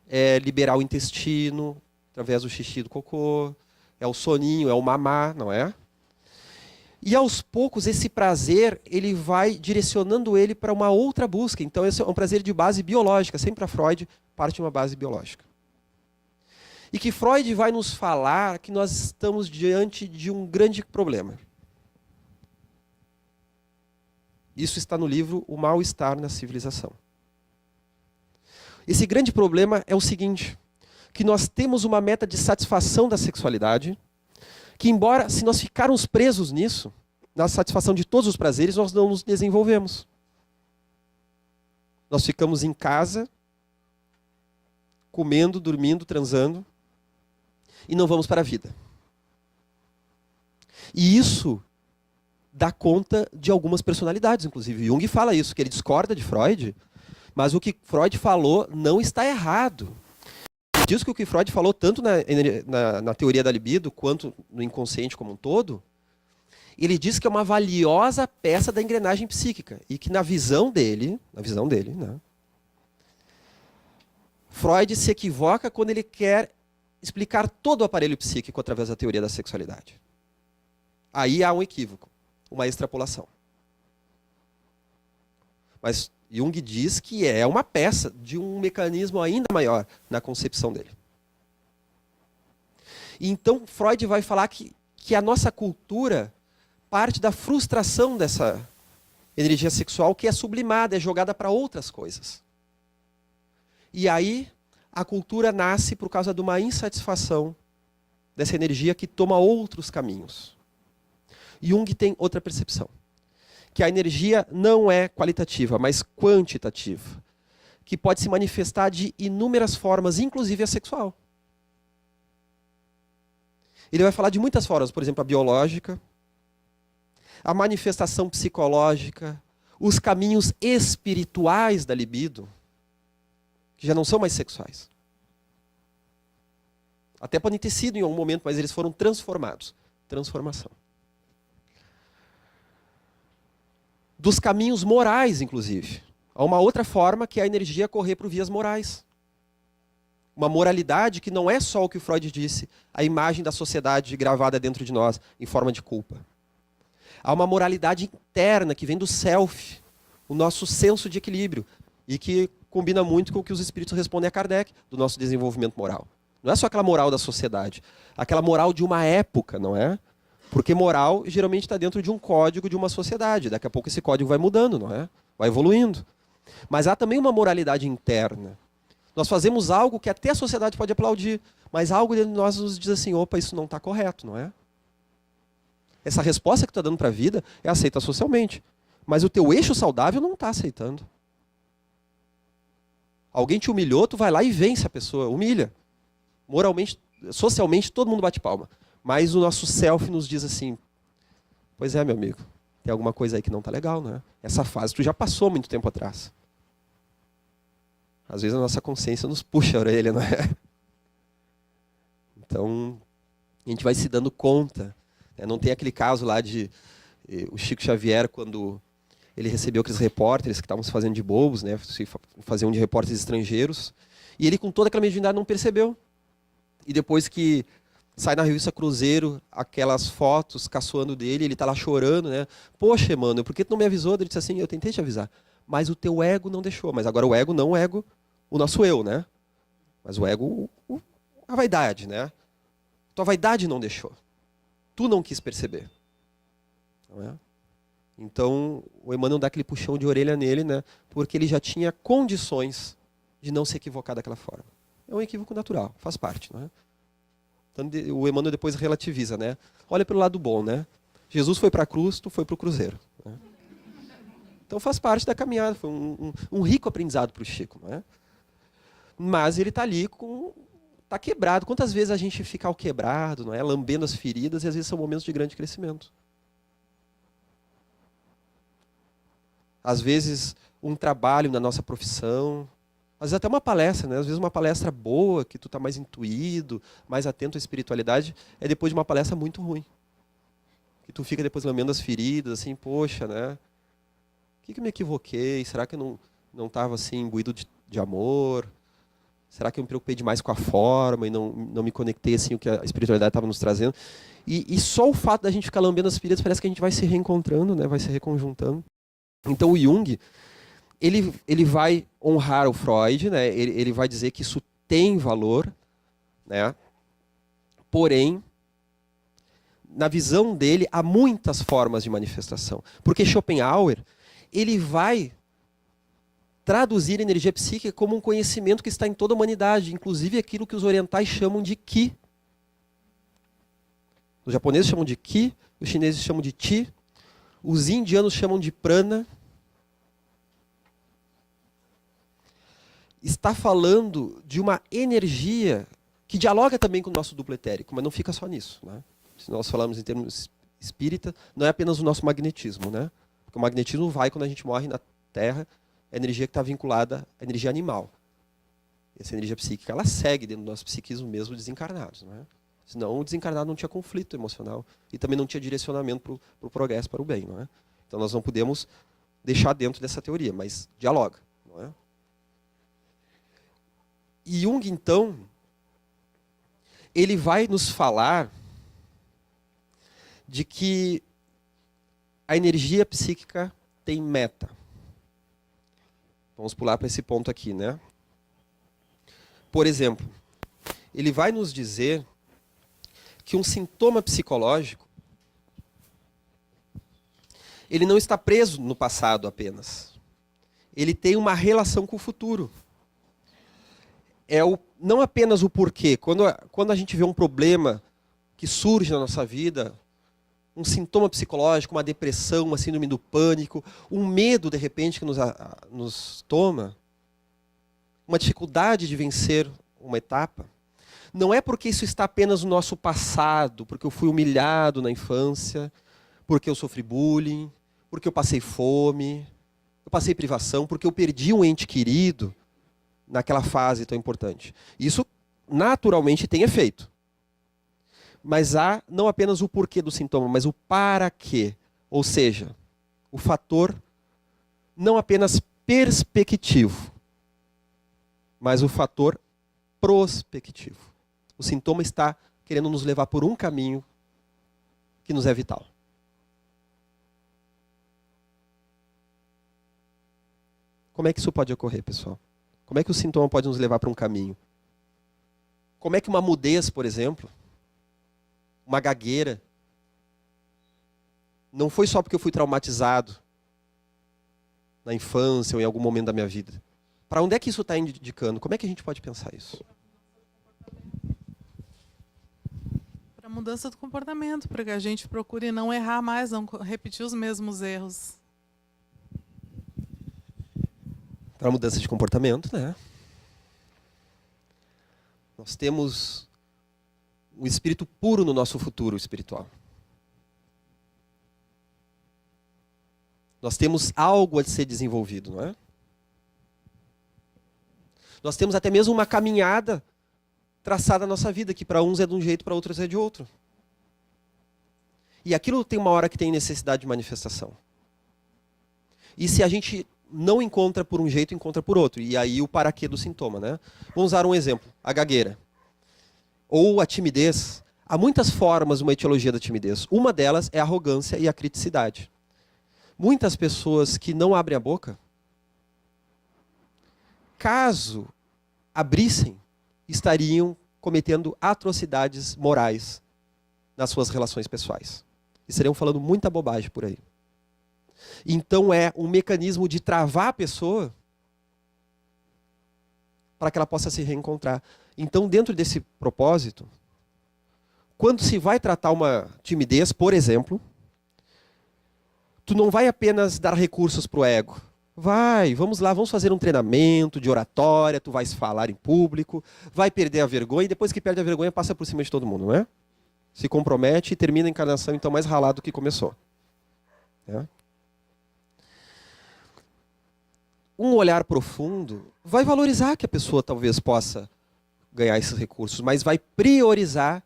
é liberar o intestino através do xixi e do cocô, é o soninho, é o mamar, não é? E aos poucos esse prazer, ele vai direcionando ele para uma outra busca. Então esse é um prazer de base biológica, sempre para Freud parte de uma base biológica. E que Freud vai nos falar que nós estamos diante de um grande problema. Isso está no livro O Mal-Estar na Civilização. Esse grande problema é o seguinte, que nós temos uma meta de satisfação da sexualidade, que embora, se nós ficarmos presos nisso, na satisfação de todos os prazeres, nós não nos desenvolvemos. Nós ficamos em casa, comendo, dormindo, transando, e não vamos para a vida. E isso dá conta de algumas personalidades, inclusive. Jung fala isso, que ele discorda de Freud, mas o que Freud falou não está errado. Diz que o que Freud falou, tanto na teoria da libido, quanto no inconsciente como um todo, ele diz que é uma valiosa peça da engrenagem psíquica. E que na visão dele, né, Freud se equivoca quando ele quer explicar todo o aparelho psíquico através da teoria da sexualidade. Aí há um equívoco, uma extrapolação. Mas Jung diz que é uma peça de um mecanismo ainda maior na concepção dele. E então Freud vai falar que a nossa cultura parte da frustração dessa energia sexual que é sublimada, é jogada para outras coisas. E aí a cultura nasce por causa de uma insatisfação dessa energia que toma outros caminhos. Jung tem outra percepção, que a energia não é qualitativa, mas quantitativa, que pode se manifestar de inúmeras formas, inclusive a sexual. Ele vai falar de muitas formas, por exemplo, a biológica, a manifestação psicológica, os caminhos espirituais da libido, que já não são mais sexuais. Até podem ter sido em algum momento, mas eles foram transformados. Transformação. Dos caminhos morais, inclusive. Há uma outra forma que é a energia correr por vias morais. Uma moralidade que não é só o que o Freud disse, a imagem da sociedade gravada dentro de nós, em forma de culpa. Há uma moralidade interna que vem do self, o nosso senso de equilíbrio, e que combina muito com o que os espíritos respondem a Kardec, do nosso desenvolvimento moral. Não é só aquela moral da sociedade, aquela moral de uma época, não é? Porque moral geralmente está dentro de um código de uma sociedade. Daqui a pouco esse código vai mudando, não é? Vai evoluindo. Mas há também uma moralidade interna. Nós fazemos algo que até a sociedade pode aplaudir, mas algo dentro de nós nos diz assim, opa, isso não está correto, não é? Essa resposta que tu está dando para a vida é aceita socialmente, mas o teu eixo saudável não está aceitando. Alguém te humilhou, tu vai lá e vence a pessoa, humilha. Moralmente, socialmente, todo mundo bate palma. Mas o nosso self nos diz assim, pois é, meu amigo, tem alguma coisa aí que não está legal, não é? Essa fase tu já passou muito tempo atrás. Às vezes a nossa consciência nos puxa a orelha, não é? Então, a gente vai se dando conta. Né? Não tem aquele caso lá de o Chico Xavier, quando ele recebeu aqueles repórteres que estavam se fazendo de bobos, né? Se faziam de repórteres estrangeiros, e ele com toda aquela mediunidade não percebeu. E depois que sai na revista Cruzeiro aquelas fotos caçoando dele, ele está lá chorando, né? Poxa, mano, por que tu não me avisou? Ele disse assim, eu tentei te avisar, mas o teu ego não deixou. Mas agora o ego, não o ego, o nosso eu, né? Mas o ego, a vaidade, né? Tua vaidade não deixou. Tu não quis perceber. Não é? Então, o Emmanuel dá aquele puxão de orelha nele, né? Porque ele já tinha condições de não se equivocar daquela forma. É um equívoco natural, faz parte, não é? Então, o Emmanuel depois relativiza, né? Olha pelo lado bom, né? Jesus foi para a cruz, tu foi para o cruzeiro. Né? Então faz parte da caminhada, foi um rico aprendizado para o Chico, não é? Mas ele está ali está quebrado. Quantas vezes a gente fica ao quebrado, não é? Lambendo as feridas, e às vezes são momentos de grande crescimento. Às vezes um trabalho na nossa profissão, às vezes até uma palestra, né? Às vezes uma palestra boa, que tu está mais intuído, mais atento à espiritualidade, é depois de uma palestra muito ruim. Que tu fica depois lambendo as feridas, assim, poxa, né? O que eu me equivoquei? Será que eu não estava assim, imbuído de amor? Será que eu me preocupei demais com a forma e não me conectei assim o que a espiritualidade estava nos trazendo? E só o fato da gente ficar lambendo as feridas parece que a gente vai se reencontrando, né? Vai se reconjuntando. Então o Jung, ele vai honrar o Freud, né? Ele vai dizer que isso tem valor, né? Porém, na visão dele, há muitas formas de manifestação. Porque Schopenhauer, ele vai traduzir a energia psíquica como um conhecimento que está em toda a humanidade, inclusive aquilo que os orientais chamam de Ki. Os japoneses chamam de Ki, os chineses chamam de Chi, os indianos chamam de Prana. Está falando de uma energia que dialoga também com o nosso duplo etérico, mas não fica só nisso, né? Se nós falamos em termos espírita, não é apenas o nosso magnetismo, né? Porque o magnetismo vai quando a gente morre na Terra, é a energia que está vinculada à energia animal. Essa energia psíquica, ela segue dentro do nosso psiquismo mesmo desencarnados, não é? Senão o desencarnado não tinha conflito emocional e também não tinha direcionamento para o progresso, para o bem, não é? Então nós não podemos deixar dentro dessa teoria, mas dialoga, não é? E Jung, então, ele vai nos falar de que a energia psíquica tem meta. Vamos pular para esse ponto aqui, né? Por exemplo, ele vai nos dizer que um sintoma psicológico, ele não está preso no passado apenas. Ele tem uma relação com o futuro. Não apenas o porquê. Quando a gente vê um problema que surge na nossa vida, um sintoma psicológico, uma depressão, uma síndrome do pânico, um medo, de repente, que nos toma, uma dificuldade de vencer uma etapa, não é porque isso está apenas no nosso passado, porque eu fui humilhado na infância, porque eu sofri bullying, porque eu passei fome, eu passei privação, porque eu perdi um ente querido naquela fase tão importante. Isso, naturalmente, tem efeito. Mas há não apenas o porquê do sintoma, mas o para quê. Ou seja, o fator não apenas perspectivo, mas o fator prospectivo. O sintoma está querendo nos levar por um caminho que nos é vital. Como é que isso pode ocorrer, pessoal? Como é que o sintoma pode nos levar para um caminho? Como é que uma mudez, por exemplo, uma gagueira, não foi só porque eu fui traumatizado na infância ou em algum momento da minha vida? Para onde é que isso está indicando? Como é que a gente pode pensar isso? Para mudança do comportamento, para que a gente procure não errar mais, não repetir os mesmos erros. Para mudança de comportamento, né? Nós temos o espírito puro no nosso futuro espiritual. Nós temos algo a ser desenvolvido, não é? Nós temos até mesmo uma caminhada traçada na nossa vida, que para uns é de um jeito, para outros é de outro. E aquilo tem uma hora que tem necessidade de manifestação. E se a gente não encontra por um jeito, encontra por outro. E aí o para quê do sintoma, né? Vamos usar um exemplo, a gagueira. Ou a timidez. Há muitas formas de uma etiologia da timidez. Uma delas é a arrogância e a criticidade. Muitas pessoas que não abrem a boca, caso abrissem, estariam cometendo atrocidades morais nas suas relações pessoais. E estariam falando muita bobagem por aí. Então é um mecanismo de travar a pessoa para que ela possa se reencontrar. Então, dentro desse propósito, quando se vai tratar uma timidez, por exemplo, tu não vai apenas dar recursos para o ego. Vai, vamos lá, vamos fazer um treinamento de oratória, tu vais falar em público, vai perder a vergonha, e depois que perde a vergonha, passa por cima de todo mundo, não é? Se compromete e termina a encarnação, então, mais ralado do que começou. É? Um olhar profundo vai valorizar que a pessoa talvez possa ganhar esses recursos, mas vai priorizar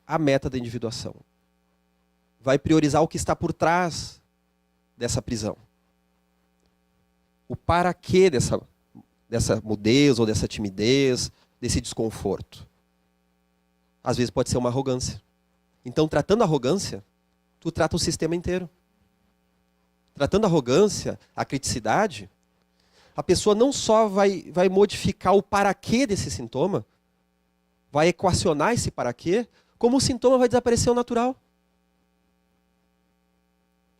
a meta da individuação. Vai priorizar o que está por trás dessa prisão. O para quê dessa mudez ou dessa timidez, desse desconforto. Às vezes pode ser uma arrogância. Então, tratando a arrogância, tu trata o sistema inteiro. Tratando a arrogância, a criticidade, a pessoa não só vai modificar o para quê desse sintoma, vai equacionar esse para quê, como o sintoma vai desaparecer ao natural.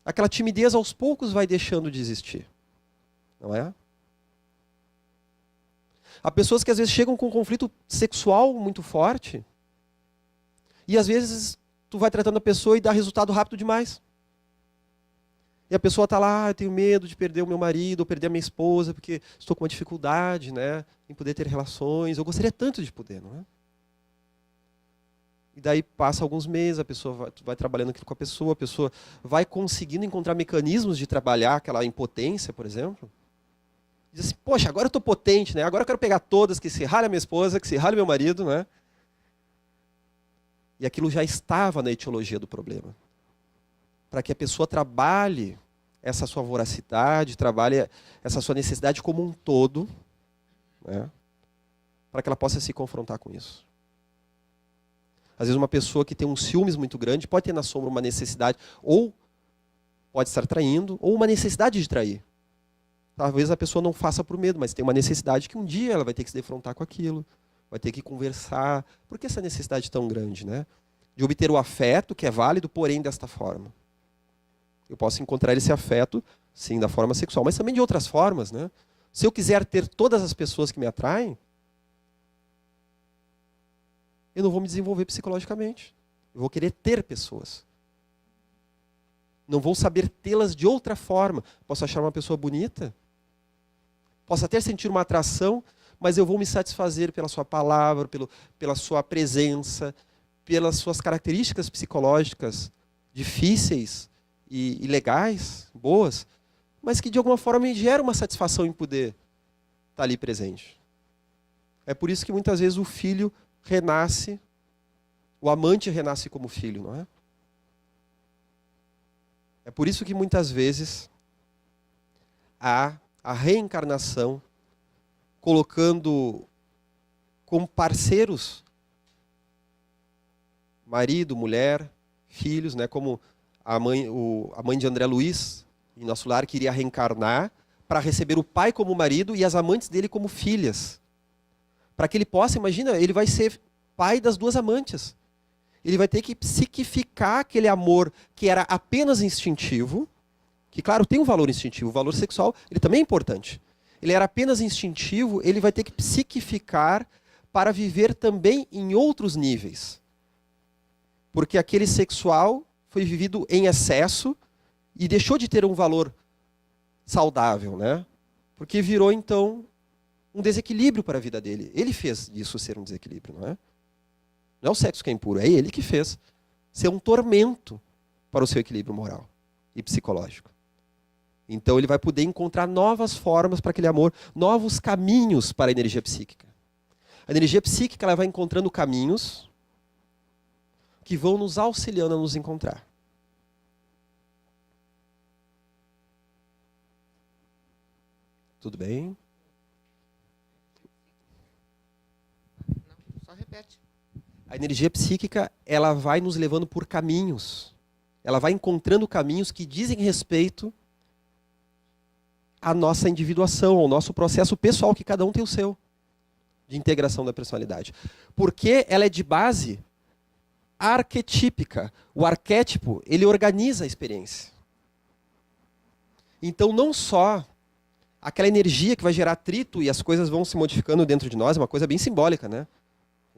Aquela timidez aos poucos vai deixando de existir. Não é? Há pessoas que às vezes chegam com um conflito sexual muito forte e às vezes tu vai tratando a pessoa e dá resultado rápido demais. E a pessoa está lá, eu tenho medo de perder o meu marido, ou perder a minha esposa, porque estou com uma dificuldade, né, em poder ter relações. Eu gostaria tanto de poder, não é? E daí passa alguns meses, a pessoa vai trabalhando aquilo com a pessoa vai conseguindo encontrar mecanismos de trabalhar aquela impotência, por exemplo. Diz assim, poxa, agora eu estou potente, né? Agora eu quero pegar todas, que se rale a minha esposa, que se rale meu marido, né? E aquilo já estava na etiologia do problema. Para que a pessoa trabalhe essa sua voracidade, trabalhe essa sua necessidade como um todo, né? Para que ela possa se confrontar com isso. Às vezes uma pessoa que tem um ciúmes muito grande pode ter na sombra uma necessidade, ou pode estar traindo, ou uma necessidade de trair. Talvez a pessoa não faça por medo, mas tem uma necessidade que um dia ela vai ter que se defrontar com aquilo, vai ter que conversar. Por que essa necessidade tão grande, né? De obter o afeto, que é válido, porém desta forma. Eu posso encontrar esse afeto, sim, da forma sexual, mas também de outras formas, né? Se eu quiser ter todas as pessoas que me atraem, eu não vou me desenvolver psicologicamente. Eu vou querer ter pessoas. Não vou saber tê-las de outra forma. Posso achar uma pessoa bonita, posso até sentir uma atração, mas eu vou me satisfazer pela sua palavra, pela sua presença, pelas suas características psicológicas difíceis e legais, boas, mas que de alguma forma me gera uma satisfação em poder estar ali presente. É por isso que muitas vezes o filho renasce, o amante renasce como filho, não é? É por isso que muitas vezes há a reencarnação colocando como parceiros marido, mulher, filhos, né? Como a mãe de André Luiz, em Nosso Lar, queria reencarnar para receber o pai como marido e as amantes dele como filhas. Para que ele possa, imagina, ele vai ser pai das duas amantes. Ele vai ter que psiquificar aquele amor que era apenas instintivo, que, claro, tem um valor instintivo, o valor sexual, ele também é importante. Ele era apenas instintivo, ele vai ter que psiquificar para viver também em outros níveis. Porque aquele sexual foi vivido em excesso e deixou de ter um valor saudável, né? Porque virou, então, um desequilíbrio para a vida dele. Ele fez disso ser um desequilíbrio, não é? Não é o sexo que é impuro, é ele que fez ser um tormento para o seu equilíbrio moral e psicológico. Então ele vai poder encontrar novas formas para aquele amor, novos caminhos para a energia psíquica. A energia psíquica ela vai encontrando caminhos que vão nos auxiliando a nos encontrar. Tudo bem? Não, só repete. A energia psíquica, ela vai nos levando por caminhos. Ela vai encontrando caminhos que dizem respeito à nossa individuação, ao nosso processo pessoal, que cada um tem o seu, de integração da personalidade. Porque ela é de base arquetípica. O arquétipo, ele organiza a experiência. Então, não só aquela energia que vai gerar atrito e as coisas vão se modificando dentro de nós, é uma coisa bem simbólica, né?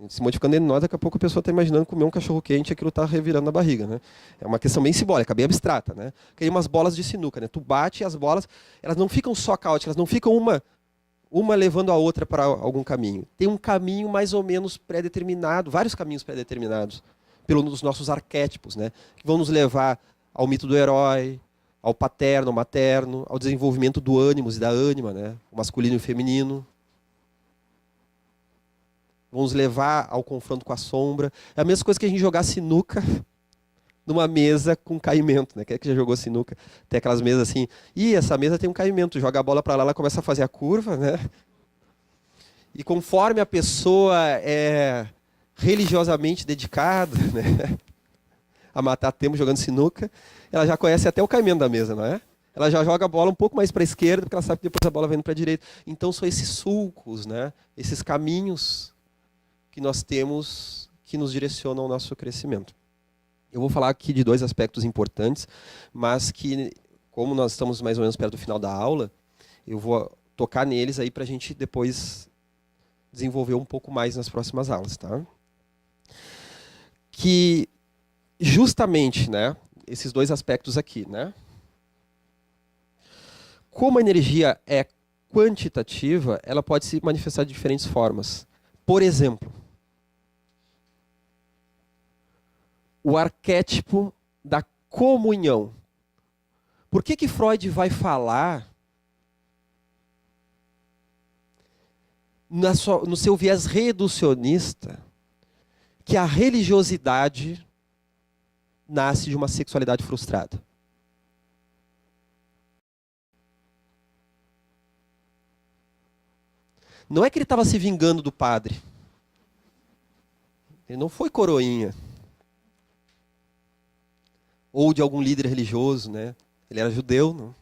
Se modificando dentro de nós, daqui a pouco a pessoa está imaginando comer um cachorro quente e aquilo está revirando na barriga, né? É uma questão bem simbólica, bem abstrata, né? Tem umas bolas de sinuca, né? Tu bate e as bolas, elas não ficam só caóticas, elas não ficam uma levando a outra para algum caminho. Tem um caminho mais ou menos pré-determinado, vários caminhos pré-determinados pelos nossos arquétipos, né? Que vão nos levar ao mito do herói, ao paterno, ao materno, ao desenvolvimento do ânimos e da ânima, né? O masculino e o feminino. Vão nos levar ao confronto com a sombra. É a mesma coisa que a gente jogar sinuca numa mesa com caimento, né? Quem é que já jogou sinuca? Tem aquelas mesas assim, essa mesa tem um caimento, joga a bola para lá, ela começa a fazer a curva, né? E conforme a pessoa é religiosamente dedicada, né, a matar tempo jogando sinuca, ela já conhece até o caimento da mesa, não é? Ela já joga a bola um pouco mais para a esquerda, porque ela sabe que depois a bola vai indo para a direita. Então são esses sulcos, né? Esses caminhos que nós temos que nos direcionam ao nosso crescimento. Eu vou falar aqui de dois aspectos importantes, mas que, como nós estamos mais ou menos perto do final da aula, eu vou tocar neles aí para a gente depois desenvolver um pouco mais nas próximas aulas, tá? Que justamente, né, esses dois aspectos aqui, né? Como a energia é quantitativa, ela pode se manifestar de diferentes formas. Por exemplo, o arquétipo da comunhão. Por que Freud vai falar no seu viés reducionista que a religiosidade nasce de uma sexualidade frustrada? Não é que ele estava se vingando do padre. Ele não foi coroinha. Ou de algum líder religioso, né? Ele era judeu.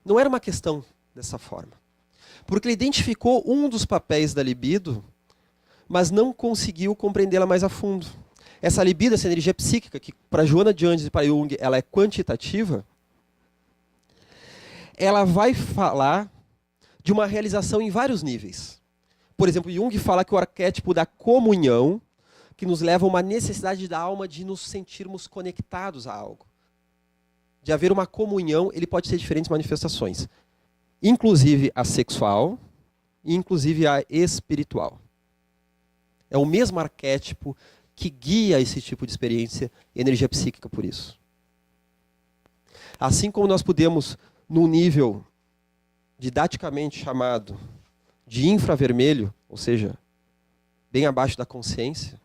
Não era uma questão dessa forma. Porque ele identificou um dos papéis da libido, mas não conseguiu compreendê-la mais a fundo. Essa libido, essa energia psíquica, que para Joana de Angelis e para Jung ela é quantitativa, ela vai falar de uma realização em vários níveis. Por exemplo, Jung fala que o arquétipo da comunhão, que nos leva a uma necessidade da alma de nos sentirmos conectados a algo. De haver uma comunhão, ele pode ter diferentes manifestações. Inclusive a sexual e inclusive a espiritual. É o mesmo arquétipo que guia esse tipo de experiência e energia psíquica por isso. Assim como nós podemos, num nível didaticamente chamado de infravermelho, ou seja, bem abaixo da consciência,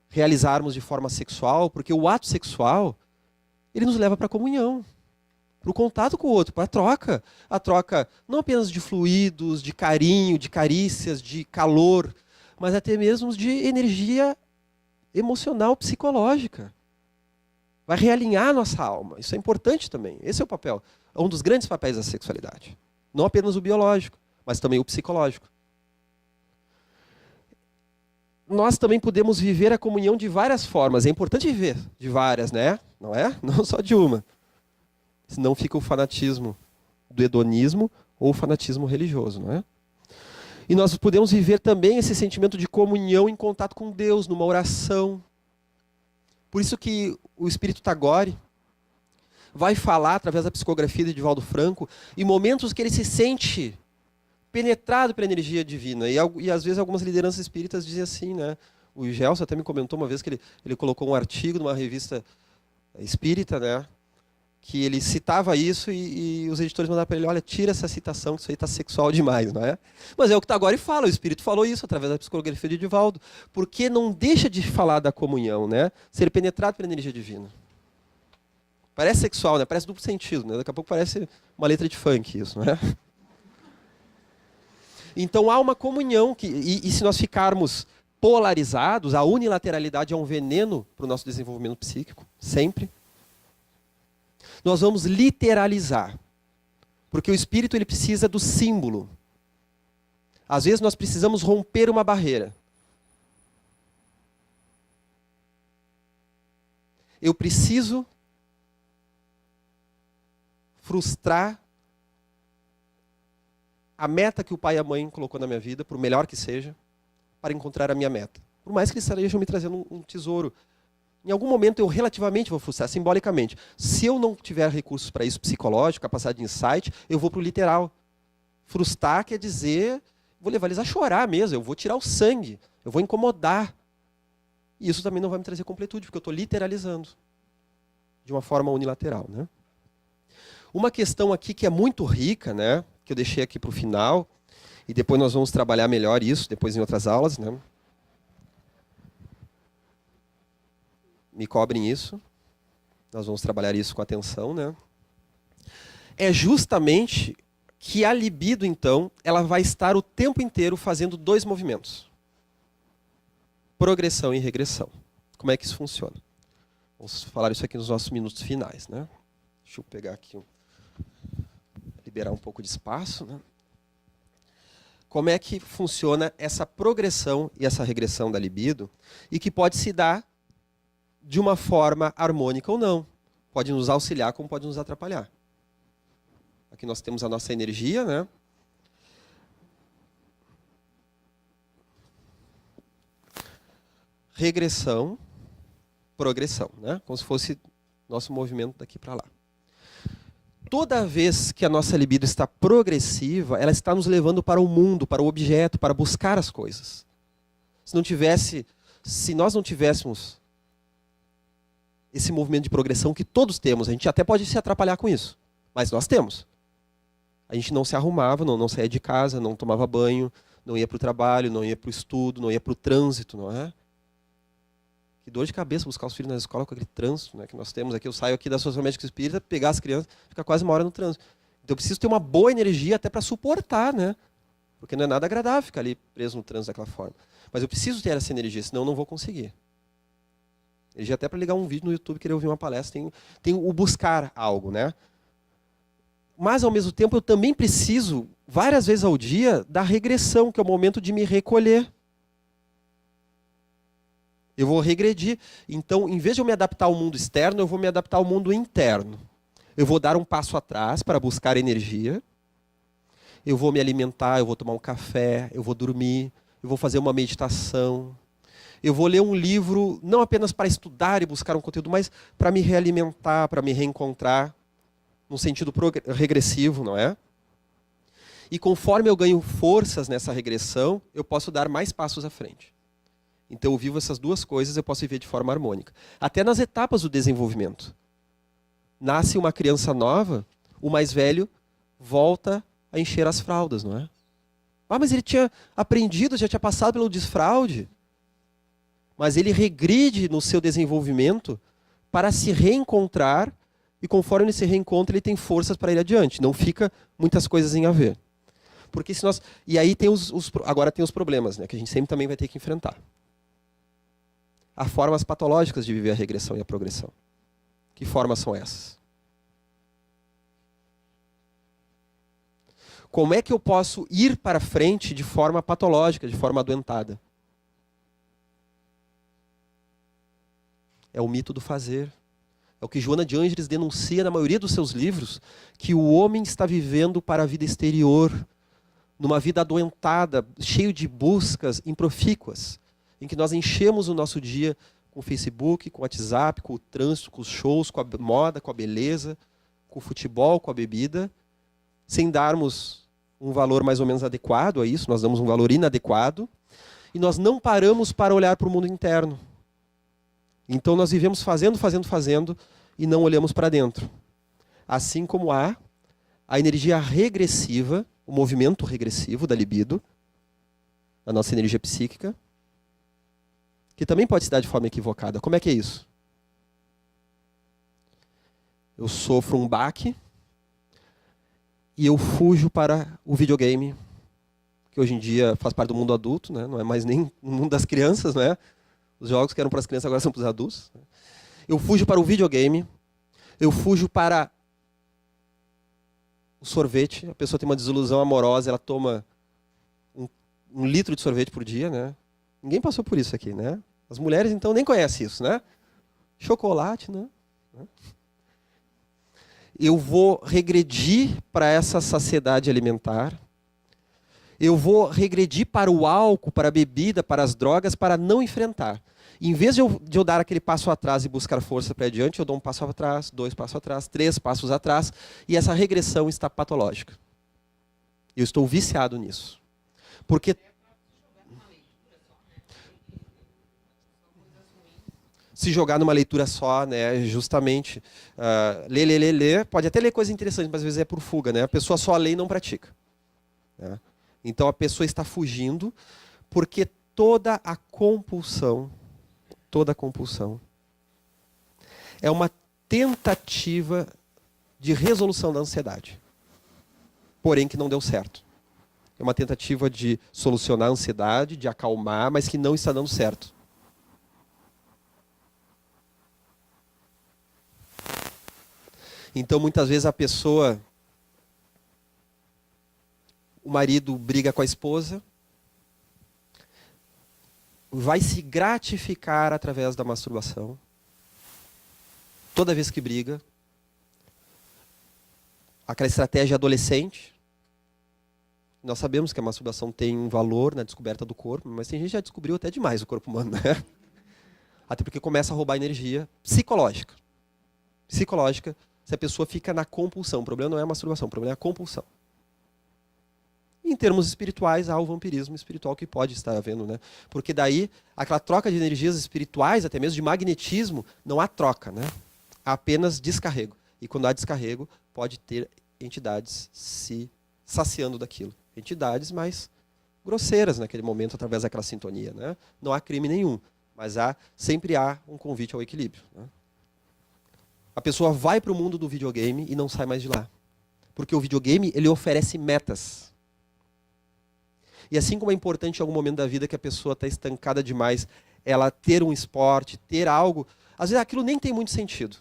realizarmos de forma sexual, porque o ato sexual, ele nos leva para a comunhão. para o contato com o outro, para a troca. A troca não apenas de fluidos, de carinho, de carícias, de calor, mas até mesmo de energia emocional, psicológica. Vai realinhar a nossa alma. Isso é importante também. Esse é o papel, é um dos grandes papéis da sexualidade. Não apenas o biológico, mas também o psicológico. Nós também podemos viver a comunhão de várias formas. É importante viver de várias, né? Não é? Não só de uma. Senão fica o fanatismo do hedonismo ou o fanatismo religioso, não é? E nós podemos viver também esse sentimento de comunhão em contato com Deus, numa oração. Por isso que o Espírito Tagore vai falar, através da psicografia de Divaldo Franco, em momentos que ele se sente penetrado pela energia divina. E às vezes algumas lideranças espíritas dizem assim, né? O Gelson até me comentou uma vez que ele colocou um artigo numa revista espírita, né? Que ele citava isso e os editores mandaram para ele, olha, tira essa citação, que isso aí está sexual demais, não é? Mas é o que Tagore fala, o Espírito falou isso através da psicografia de Divaldo, porque não deixa de falar da comunhão, né? Ser penetrado pela energia divina. Parece sexual, né? Parece duplo sentido, né? Daqui a pouco parece uma letra de funk isso, não é? Então há uma comunhão, e se nós ficarmos polarizados, a unilateralidade é um veneno para o nosso desenvolvimento psíquico, sempre. Nós vamos literalizar, porque o espírito ele precisa do símbolo. Às vezes nós precisamos romper uma barreira. Eu preciso frustrar a meta que o pai e a mãe colocou na minha vida, por melhor que seja, para encontrar a minha meta. Por mais que eles estejam me trazendo um tesouro. Em algum momento eu relativamente vou frustrar, simbolicamente. Se eu não tiver recursos para isso psicológico, capacidade de insight, eu vou para o literal. Frustrar quer dizer, vou levar eles a chorar mesmo, eu vou tirar o sangue, eu vou incomodar. E isso também não vai me trazer completude, porque eu estou literalizando de uma forma unilateral, né? Uma questão aqui que é muito rica, né, que eu deixei aqui para o final, e depois nós vamos trabalhar melhor isso, depois em outras aulas, né? Me cobrem isso. Nós vamos trabalhar isso com atenção, né? É justamente que a libido, então, ela vai estar o tempo inteiro fazendo dois movimentos. Progressão e regressão. Como é que isso funciona? Vamos falar isso aqui nos nossos minutos finais, né? Deixa eu pegar aqui, liberar um pouco de espaço, né? Como é que funciona essa progressão e essa regressão da libido e que pode se dar de uma forma harmônica ou não. Pode nos auxiliar, como pode nos atrapalhar. Aqui nós temos a nossa energia, né? Regressão, progressão, né? Como se fosse nosso movimento daqui para lá. Toda vez que a nossa libido está progressiva, ela está nos levando para o mundo, para o objeto, para buscar as coisas. Se nós não tivéssemos esse movimento de progressão que todos temos, a gente até pode se atrapalhar com isso, mas nós temos. A gente não se arrumava, não saía de casa, não tomava banho, não ia para o trabalho, não ia para o estudo, não ia para o trânsito, não é? Que dor de cabeça buscar os filhos na escola com aquele trânsito, né, que nós temos aqui. Eu saio aqui da Associação Médica Espírita, pegar as crianças, ficar quase uma hora no trânsito. Então eu preciso ter uma boa energia até para suportar, né? Porque não é nada agradável ficar ali preso no trânsito daquela forma. Mas eu preciso ter essa energia, senão eu não vou conseguir. Energia até para ligar um vídeo no YouTube, querer ouvir uma palestra, tem o buscar algo, né? Mas, ao mesmo tempo, eu também preciso, várias vezes ao dia, da regressão, que é o momento de me recolher. Eu vou regredir. Então, em vez de eu me adaptar ao mundo externo, eu vou me adaptar ao mundo interno. Eu vou dar um passo atrás para buscar energia. Eu vou me alimentar, eu vou tomar um café, eu vou dormir, eu vou fazer uma meditação. Eu vou ler um livro, não apenas para estudar e buscar um conteúdo, mas para me realimentar, para me reencontrar, num sentido regressivo, não é? E conforme eu ganho forças nessa regressão, eu posso dar mais passos à frente. Então eu vivo essas duas coisas, eu posso viver de forma harmônica. Até nas etapas do desenvolvimento. Nasce uma criança nova, o mais velho volta a encher as fraldas, não é? Ah, mas ele tinha aprendido, já tinha passado pelo desfraude. Mas ele regride no seu desenvolvimento para se reencontrar E conforme ele se reencontra, ele tem forças para ir adiante. Não fica muitas coisas em haver. Porque se nós... E aí tem agora tem os problemas, né, que a gente sempre também vai ter que enfrentar. Há formas patológicas de viver a regressão e a progressão. Que formas são essas? Como é que eu posso ir para frente de forma patológica, de forma adoentada? É o mito do fazer. É o que Joana de Ângeles denuncia na maioria dos seus livros, que o homem está vivendo para a vida exterior, numa vida adoentada, cheio de buscas improfícuas, em que nós enchemos o nosso dia com o Facebook, com o WhatsApp, com o trânsito, com os shows, com a moda, com a beleza, com o futebol, com a bebida, sem darmos um valor mais ou menos adequado a isso, nós damos um valor inadequado, e nós não paramos para olhar para o mundo interno. Então nós vivemos fazendo, e não olhamos para dentro. Assim como há a energia regressiva, o movimento regressivo da libido, a nossa energia psíquica, que também pode se dar de forma equivocada. Como é que é isso? Eu sofro um baque e eu fujo para o videogame, que hoje em dia faz parte do mundo adulto, né? Não é mais nem no mundo das crianças, né? Os jogos que eram para as crianças agora são para os adultos. Eu fujo para o videogame, eu fujo para o sorvete. A pessoa tem uma desilusão amorosa, ela toma um litro de sorvete por dia, né? Ninguém passou por isso aqui, né? As mulheres, então, nem conhecem isso, né? Chocolate, né? Eu vou regredir para essa saciedade alimentar. Eu vou regredir para o álcool, para a bebida, para as drogas, para não enfrentar. Em vez de eu dar aquele passo atrás e buscar força para adiante, eu dou um passo atrás, 2 passos atrás, 3 passos atrás, e essa regressão está patológica. Eu estou viciado nisso. Porque se jogar numa leitura só, né, justamente, ler, pode até ler coisas interessantes, mas às vezes é por fuga, né? A pessoa só lê e não pratica. Né? Então a pessoa está fugindo, porque toda a compulsão é uma tentativa de resolução da ansiedade, porém que não deu certo. É uma tentativa de solucionar a ansiedade, de acalmar, mas que não está dando certo. Então, muitas vezes a pessoa, o marido briga com a esposa, vai se gratificar através da masturbação. Toda vez que briga. Aquela estratégia adolescente. Nós sabemos que a masturbação tem um valor na descoberta do corpo, mas tem gente que já descobriu até demais o corpo humano, né? Até porque começa a roubar energia psicológica. Psicológica, se a pessoa fica na compulsão. O problema não é a masturbação, o problema é a compulsão. Em termos espirituais, há o vampirismo espiritual que pode estar havendo, né? Porque daí, aquela troca de energias espirituais, até mesmo de magnetismo, não há troca, né? Há apenas descarrego. E quando há descarrego, pode ter entidades se saciando daquilo. Entidades mais grosseiras naquele momento, através daquela sintonia, né? Não há crime nenhum, mas sempre há um convite ao equilíbrio, né? A pessoa vai para o mundo do videogame e não sai mais de lá. Porque o videogame, ele oferece metas. E assim como é importante em algum momento da vida que a pessoa está estancada demais, ela ter um esporte, ter algo, às vezes aquilo nem tem muito sentido.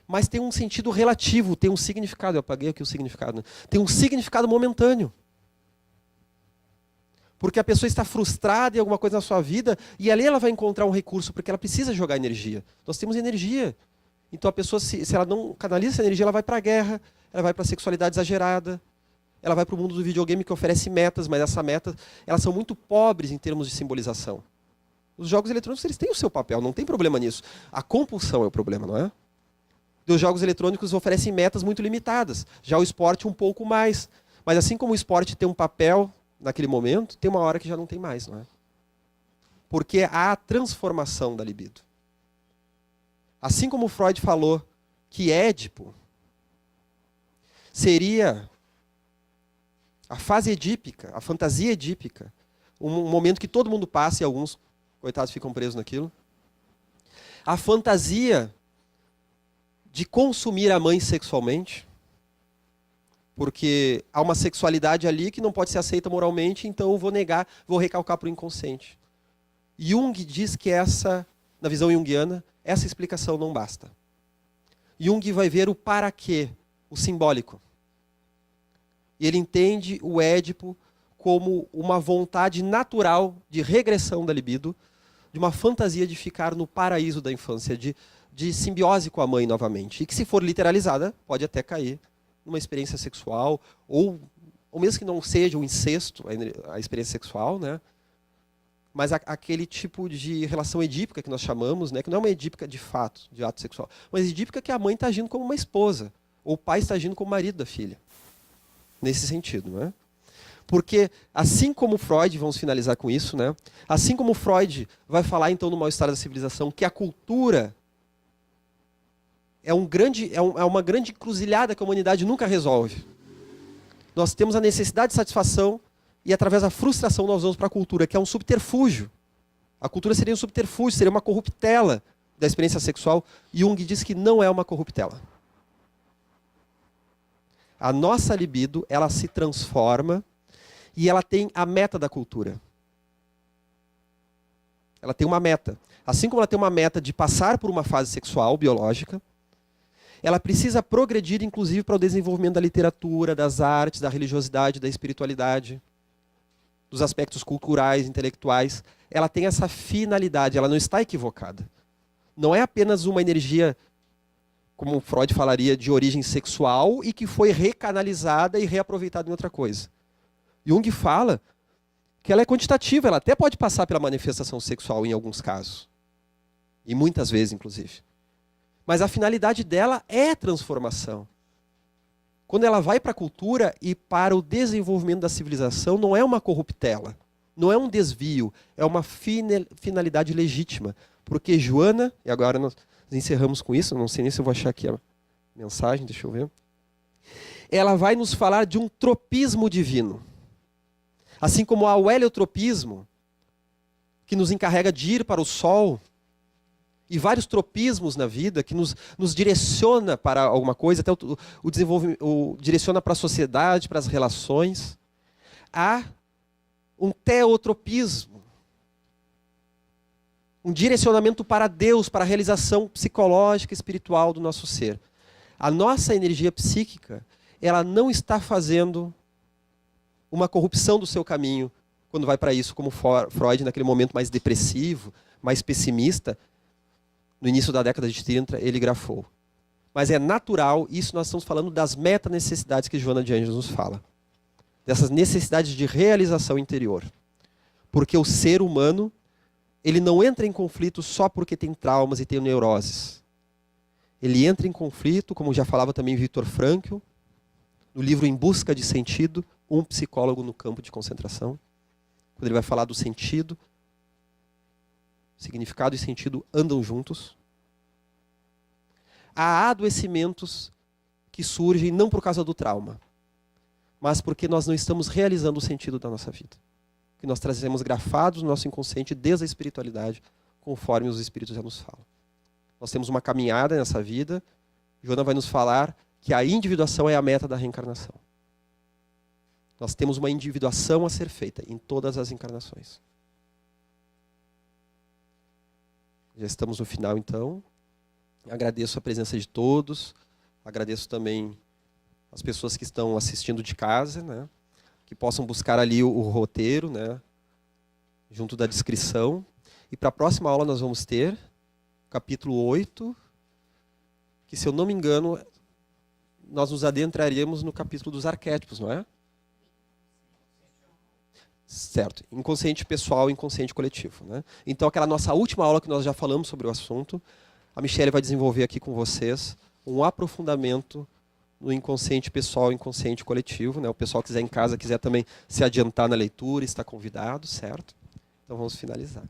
Mas tem um sentido relativo, tem um significado. Eu apaguei aqui o significado, né? Tem um significado momentâneo. Porque a pessoa está frustrada em alguma coisa na sua vida e ali ela vai encontrar um recurso, porque ela precisa jogar energia. Nós temos energia. Então a pessoa, se ela não canaliza essa energia, ela vai para a guerra, ela vai para a sexualidade exagerada, ela vai para o mundo do videogame que oferece metas, mas essas metas elas são muito pobres em termos de simbolização. Os jogos eletrônicos eles têm o seu papel, não tem problema nisso. A compulsão é o problema, não é? E os jogos eletrônicos oferecem metas muito limitadas. Já o esporte um pouco mais. Mas assim como o esporte tem um papel naquele momento, tem uma hora que já não tem mais, não é? Porque há a transformação da libido. Assim como Freud falou que Édipo seria a fase edípica, a fantasia edípica, um momento que todo mundo passa e alguns, coitados, ficam presos naquilo. A fantasia de consumir a mãe sexualmente, porque há uma sexualidade ali que não pode ser aceita moralmente, então eu vou negar, vou recalcar para o inconsciente. Jung diz que na visão junguiana, essa explicação não basta. Jung vai ver o para quê, o simbólico. E ele entende o Édipo como uma vontade natural de regressão da libido, de uma fantasia de ficar no paraíso da infância, de simbiose com a mãe novamente. E que, se for literalizada, pode até cair numa experiência sexual, ou mesmo que não seja o incesto, a experiência sexual, né? Mas aquele tipo de relação edípica que nós chamamos, né? Que não é uma edípica de fato, de ato sexual, mas edípica que a mãe está agindo como uma esposa, ou o pai está agindo como marido da filha. Nesse sentido, né? Porque, assim como Freud, vamos finalizar com isso, né? Assim como Freud vai falar, então, no Mal-Estar da Civilização, que a cultura é uma grande encruzilhada que a humanidade nunca resolve. Nós temos a necessidade de satisfação e, através da frustração, nós vamos para a cultura, que é um subterfúgio. A cultura seria um subterfúgio, seria uma corruptela da experiência sexual. Jung diz que não é uma corruptela. A nossa libido, ela se transforma e ela tem a meta da cultura. Ela tem uma meta. Assim como ela tem uma meta de passar por uma fase sexual, biológica, ela precisa progredir, inclusive, para o desenvolvimento da literatura, das artes, da religiosidade, da espiritualidade, dos aspectos culturais, intelectuais. Ela tem essa finalidade, ela não está equivocada. Não é apenas uma energia, como Freud falaria, de origem sexual e que foi recanalizada e reaproveitada em outra coisa. Jung fala que ela é quantitativa, ela até pode passar pela manifestação sexual em alguns casos. E muitas vezes, inclusive. Mas a finalidade dela é transformação. Quando ela vai para a cultura e para o desenvolvimento da civilização, não é uma corruptela, não é um desvio, é uma finalidade legítima. Porque Joana, e agora nós encerramos com isso, não sei nem se eu vou achar aqui a mensagem, deixa eu ver. Ela vai nos falar de um tropismo divino. Assim como há o heliotropismo, que nos encarrega de ir para o sol, e vários tropismos na vida que nos direciona para alguma coisa, até o desenvolvimento, direciona para a sociedade, para as relações. Há um teotropismo, um direcionamento para Deus, para a realização psicológica e espiritual do nosso ser. A nossa energia psíquica, ela não está fazendo uma corrupção do seu caminho quando vai para isso, como Freud, naquele momento mais depressivo, mais pessimista, no início da década de 30, ele grafou. Mas é natural, isso nós estamos falando das meta-necessidades que Joana de Ângeles nos fala. Dessas necessidades de realização interior. Porque o ser humano, ele não entra em conflito só porque tem traumas e tem neuroses. Ele entra em conflito, como já falava também Viktor Frankl, no livro Em Busca de Sentido, um psicólogo no campo de concentração, quando ele vai falar do sentido. Significado e sentido andam juntos. Há adoecimentos que surgem não por causa do trauma, mas porque nós não estamos realizando o sentido da nossa vida. Que nós trazemos grafados no nosso inconsciente desde a espiritualidade, conforme os espíritos já nos falam. Nós temos uma caminhada nessa vida. Joana vai nos falar que a individuação é a meta da reencarnação. Nós temos uma individuação a ser feita em todas as encarnações. Já estamos no final, então. Agradeço a presença de todos. Agradeço também as pessoas que estão assistindo de casa, né? Que possam buscar ali o roteiro, né? Junto da descrição. E para a próxima aula nós vamos ter capítulo 8, que, se eu não me engano, nós nos adentraríamos no capítulo dos arquétipos, não é? Certo. Inconsciente pessoal e inconsciente coletivo, né? Então, aquela nossa última aula que nós já falamos sobre o assunto, a Michelle vai desenvolver aqui com vocês um aprofundamento no inconsciente pessoal e inconsciente coletivo, né? O pessoal que quiser em casa, quiser também se adiantar na leitura, está convidado, certo? Então, vamos finalizar.